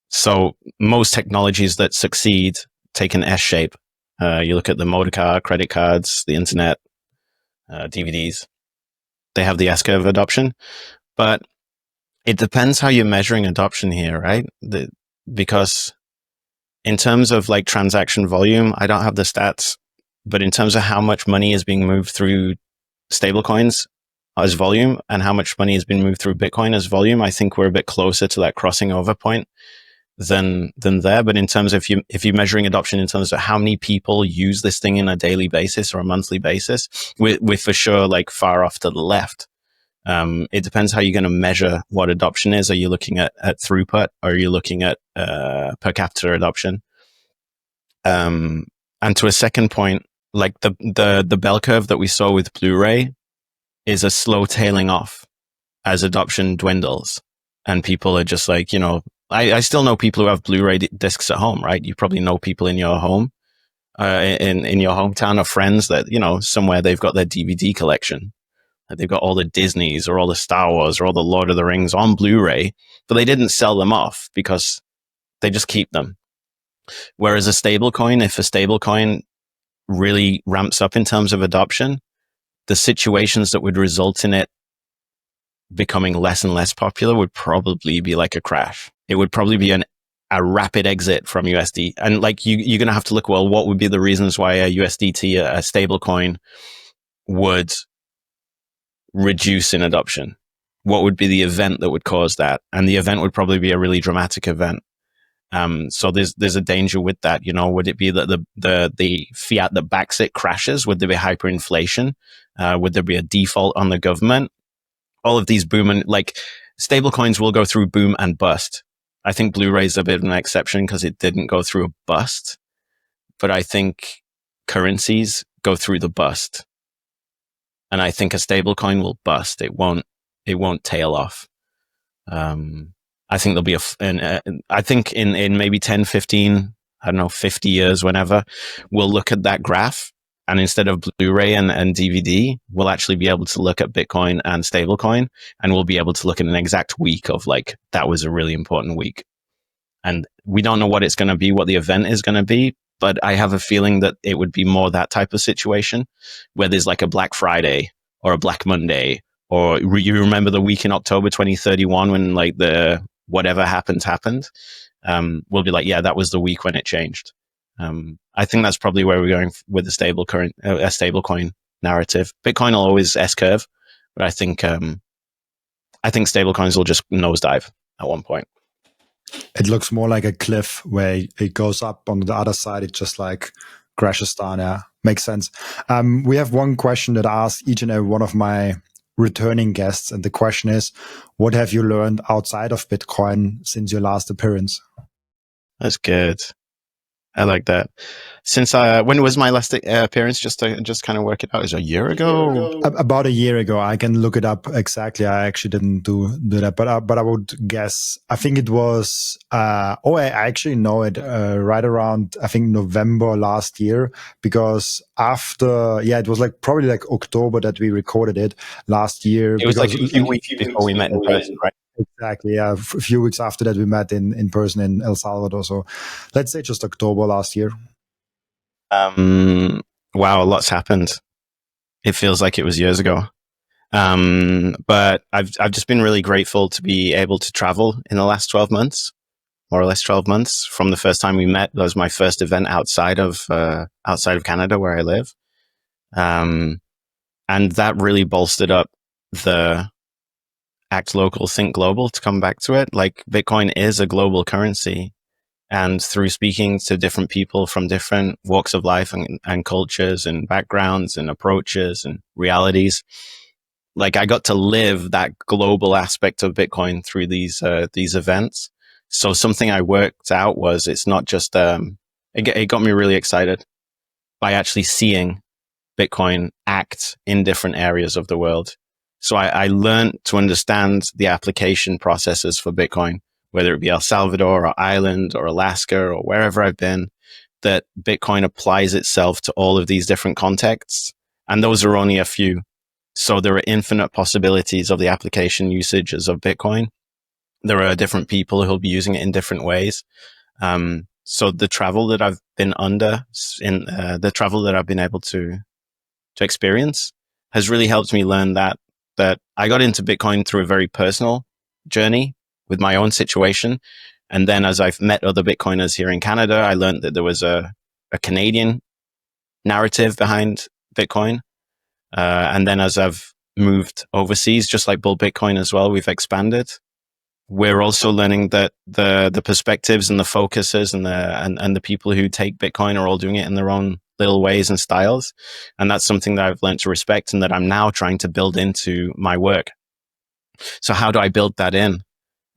So most technologies that succeed take an S shape. You look at the motor car, credit cards, the internet, DVDs. They have the S-curve adoption, but it depends how you're measuring adoption here, right? Because in terms of like transaction volume, I don't have the stats, but in terms of how much money is being moved through stablecoins as volume and how much money has been moved through Bitcoin as volume, I think we're a bit closer to that crossing over point than there. But in terms of if you're measuring adoption in terms of how many people use this thing on a daily basis or a monthly basis, we're for sure like far off to the left. It depends how you're going to measure what adoption is. Are you looking at throughput? Or are you looking at per capita adoption? And to a second point, like the bell curve that we saw with Blu-ray is a slow tailing off as adoption dwindles, and people are just like, you know, I still know people who have Blu-ray discs at home, right? You probably know people in your home, in your hometown, or friends that, you know, somewhere they've got their DVD collection. They've got all the Disneys or all the Star Wars or all the Lord of the Rings on Blu-ray, but they didn't sell them off because they just keep them. Whereas a stablecoin, if a stablecoin really ramps up in terms of adoption, the situations that would result in it becoming less and less popular would probably be like a crash. It would probably be a rapid exit from USD. And like you're going to have to look, well, what would be the reasons why a USDT, a stablecoin, would reduce in adoption? What would be the event that would cause that? And the event would probably be a really dramatic event. So there's a danger with that. You know, would it be that the fiat that backs it crashes? Would there be hyperinflation? Would there be a default on the government? All of these boom and like stablecoins will go through boom and bust. I think Blu-ray is a bit of an exception because it didn't go through a bust, but I think currencies go through the bust, and I think a stablecoin will bust. It won't tail off. I think there'll be I think in maybe 10, 15, I don't know, 50 years, whenever, we'll look at that graph, and instead of Blu-ray and DVD, we'll actually be able to look at Bitcoin and stablecoin, and we'll be able to look at an exact week of like, that was a really important week. And we don't know what it's going to be, what the event is going to be, but I have a feeling that it would be more that type of situation where there's like a Black Friday or a Black Monday, or you remember the week in October 2031 when like the whatever happened. We'll be like, yeah, that was the week when it changed. I think that's probably where we're going with the stablecoin narrative. Bitcoin will always S-curve, but I think stablecoins will just nosedive at one point. It looks more like a cliff where it goes up on the other side. It just like crashes down. Yeah, makes sense. We have one question that I ask each and every one of my returning guests, and the question is, what have you learned outside of Bitcoin since your last appearance? That's good. I like that. Since when was my last appearance? Just to just kind of work it out. Is it a year ago? About a year ago. I can look it up exactly. I actually didn't do that, but I would guess. I think it was. I actually know it right around, I think, November last year, because after, it was like probably like October that we recorded it last year. It was like a few weeks before we met in person, right? Exactly. Yeah, a few weeks after that, we met in person in El Salvador. So let's say just October last year. Wow, a lot's happened. It feels like it was years ago. But I've just been really grateful to be able to travel in the last 12 months, more or less 12 months from the first time we met. That was my first event outside of Canada, where I live. And that really bolstered up the act local, think global, to come back to it. Like, Bitcoin is a global currency. And through speaking to different people from different walks of life and cultures and backgrounds and approaches and realities, like, I got to live that global aspect of Bitcoin through these events. So something I worked out was, it's not just, it got me really excited by actually seeing Bitcoin act in different areas of the world. So I learned to understand the application processes for Bitcoin, whether it be El Salvador or Ireland or Alaska or wherever I've been, that Bitcoin applies itself to all of these different contexts. And those are only a few. So there are infinite possibilities of the application usages of Bitcoin. There are different people who'll be using it in different ways. So the travel that I've been the travel that I've been able to experience has really helped me learn that I got into Bitcoin through a very personal journey with my own situation. And then as I've met other Bitcoiners here in Canada, I learned that there was a Canadian narrative behind Bitcoin. And then as I've moved overseas, just like Bull Bitcoin as well, we've expanded. We're also learning that the perspectives and the focuses and the people who take Bitcoin are all doing it in their own little ways and styles. And that's something that I've learned to respect and that I'm now trying to build into my work. So how do I build that in?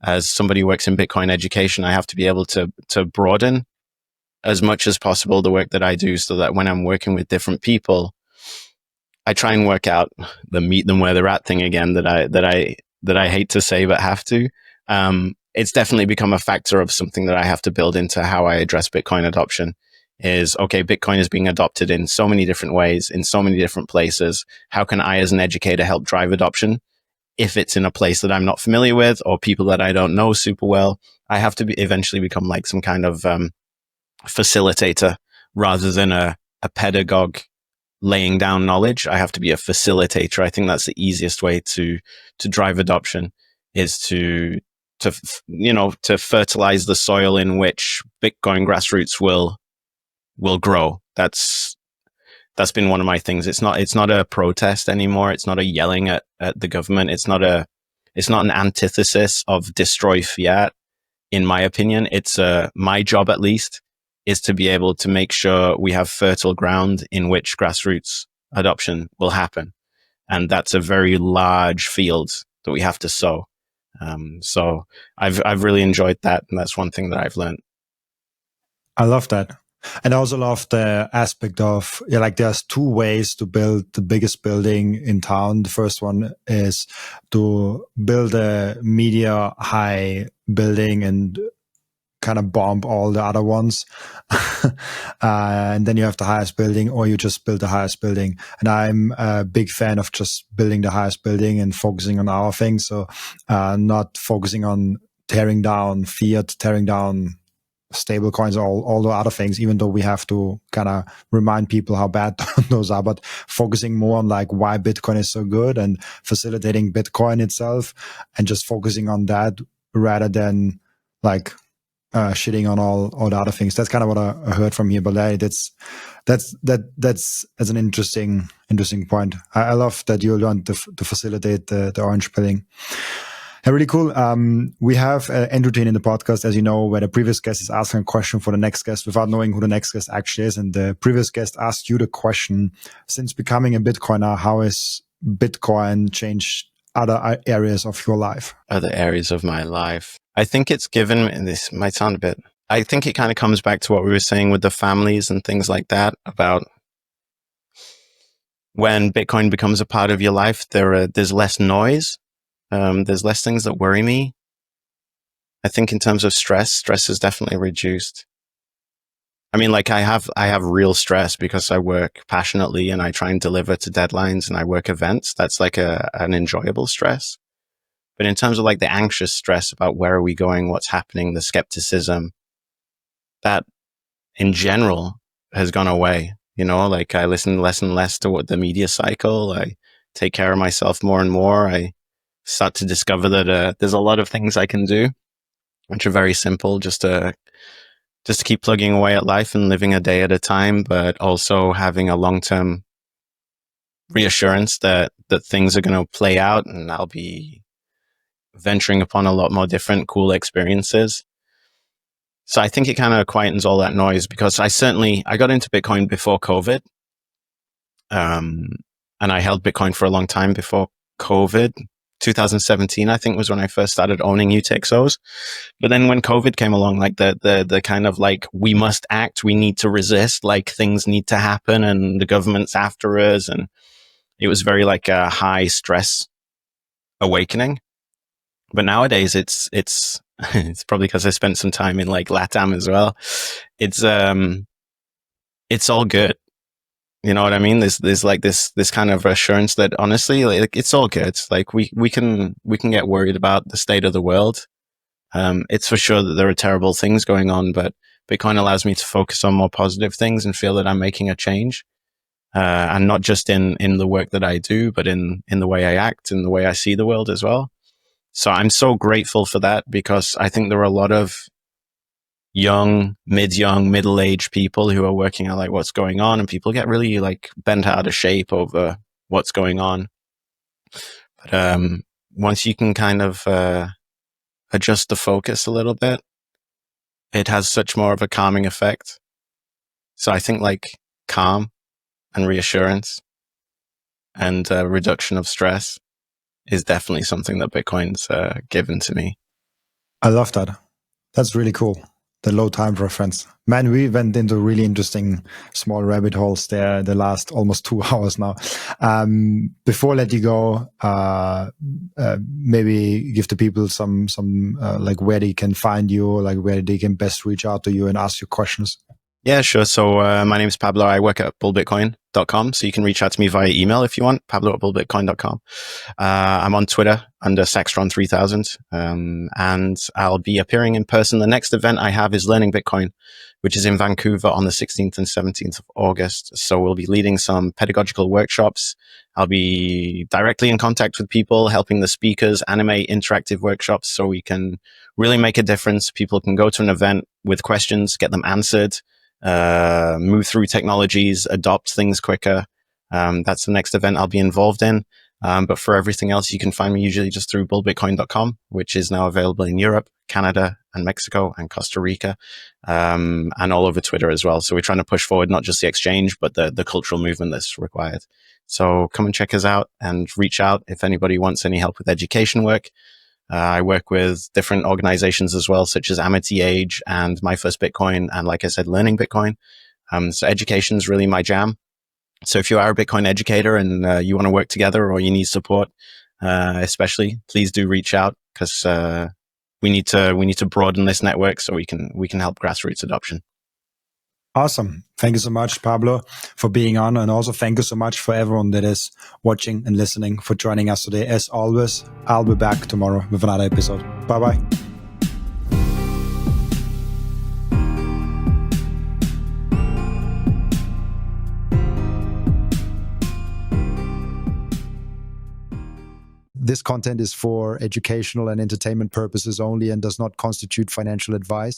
As somebody who works in Bitcoin education, I have to be able to broaden as much as possible the work that I do, so that when I'm working with different people, I try and work out the meet them where they're at thing again that I hate to say but have to. It's definitely become a factor of something that I have to build into how I address Bitcoin adoption. Is, okay, Bitcoin is being adopted in so many different ways, in so many different places. How can I, as an educator, help drive adoption? If it's in a place that I'm not familiar with or people that I don't know super well, I have to eventually become like some kind of facilitator rather than a pedagogue laying down knowledge. I have to be a facilitator. I think that's the easiest way to drive adoption, is to fertilize the soil in which Bitcoin grassroots will grow. That's been one of my things. It's not a protest anymore. It's not a yelling at the government. It's not an antithesis of destroy fiat. In my opinion, it's my job, at least, is to be able to make sure we have fertile ground in which grassroots adoption will happen. And that's a very large field that we have to sow. So I've really enjoyed that. And that's one thing that I've learned. I love that. And I also love the aspect of, like, there's two ways to build the biggest building in town. The first one is to build a media high building and kind of bomb all the other ones. And then you have the highest building, or you just build the highest building. And I'm a big fan of just building the highest building and focusing on our things. So not focusing on tearing down fiat, tearing down stablecoins, all the other things, even though we have to kind of remind people how bad those are, but focusing more on like why Bitcoin is so good and facilitating Bitcoin itself, and just focusing on that rather than like shitting on all the other things. That's kind of what I heard from here, but that's an interesting point. I love that you learned to facilitate the orange pilling. Really cool. We have Andrew in the podcast, as you know, where the previous guest is asking a question for the next guest without knowing who the next guest actually is. And the previous guest asked you the question: since becoming a Bitcoiner, how has Bitcoin changed other areas of your life? Other areas of my life. I think it's given, and this might sound a bit I think it kind of comes back to what we were saying with the families and things like that about when Bitcoin becomes a part of your life, there's less noise. There's less things that worry me. I think in terms of stress is definitely reduced. I mean, like I have real stress because I work passionately and I try and deliver to deadlines and I work events. That's like an enjoyable stress. But in terms of like the anxious stress about where are we going, what's happening, the skepticism, that in general has gone away. You know, like I listen less and less to what the media cycle. I take care of myself more and more. I start to discover that there's a lot of things I can do, which are very simple, just to keep plugging away at life and living a day at a time, but also having a long-term reassurance that things are going to play out and I'll be venturing upon a lot more different cool experiences. So I think it kind of quietens all that noise because I got into Bitcoin before COVID. And I held Bitcoin for a long time before COVID. 2017, I think, was when I first started owning UTXOs. But then when COVID came along, like the kind of like, we must act, we need to resist, like things need to happen and the government's after us. And it was very like a high stress awakening. But nowadays it's it's probably because I spent some time in like LATAM as well. It's all good. You know what I mean? There's like this kind of assurance that honestly, like it's all good. It's like we can get worried about the state of the world. It's for sure that there are terrible things going on, but Bitcoin allows me to focus on more positive things and feel that I'm making a change. And not just in the work that I do, but in the way I act, in the way I see the world as well. So I'm so grateful for that because I think there are a lot of young, middle-aged people who are working out like what's going on, and people get really like bent out of shape over what's going on. But once you can kind of adjust the focus a little bit, it has such more of a calming effect. So I think like calm and reassurance and reduction of stress is definitely something that Bitcoin's given to me. I love that. That's really cool. The low time preference. Man, we went into really interesting small rabbit holes there the last almost 2 hours now. Before I let you go, maybe give the people some like where they can find you, like where they can best reach out to you and ask you questions. Yeah, sure. So my name is Pablo. I work at bullbitcoin.com. So you can reach out to me via email if you want, pablo@bullbitcoin.com. I'm on Twitter under Saxtron3000. And I'll be appearing in person. The next event I have is Learning Bitcoin, which is in Vancouver on the 16th and 17th of August. So we'll be leading some pedagogical workshops. I'll be directly in contact with people, helping the speakers animate interactive workshops so we can really make a difference. People can go to an event with questions, get them answered, move through technologies, adopt things quicker. That's the next event I'll be involved in. But for everything else, you can find me usually just through bullbitcoin.com, which is now available in Europe, Canada, and Mexico, and Costa Rica, and all over Twitter as well. So we're trying to push forward not just the exchange, but the cultural movement that's required. So come and check us out and reach out if anybody wants any help with education work. I work with different organizations as well, such as Amity Age and My First Bitcoin, and like I said, Learning Bitcoin. So education is really my jam. So if you are a Bitcoin educator and you want to work together or you need support, especially, please do reach out because we need to broaden this network so we can help grassroots adoption. Awesome. Thank you so much, Pablo, for being on. And also thank you so much for everyone that is watching and listening for joining us today. As always, I'll be back tomorrow with another episode. Bye-bye. This content is for educational and entertainment purposes only and does not constitute financial advice.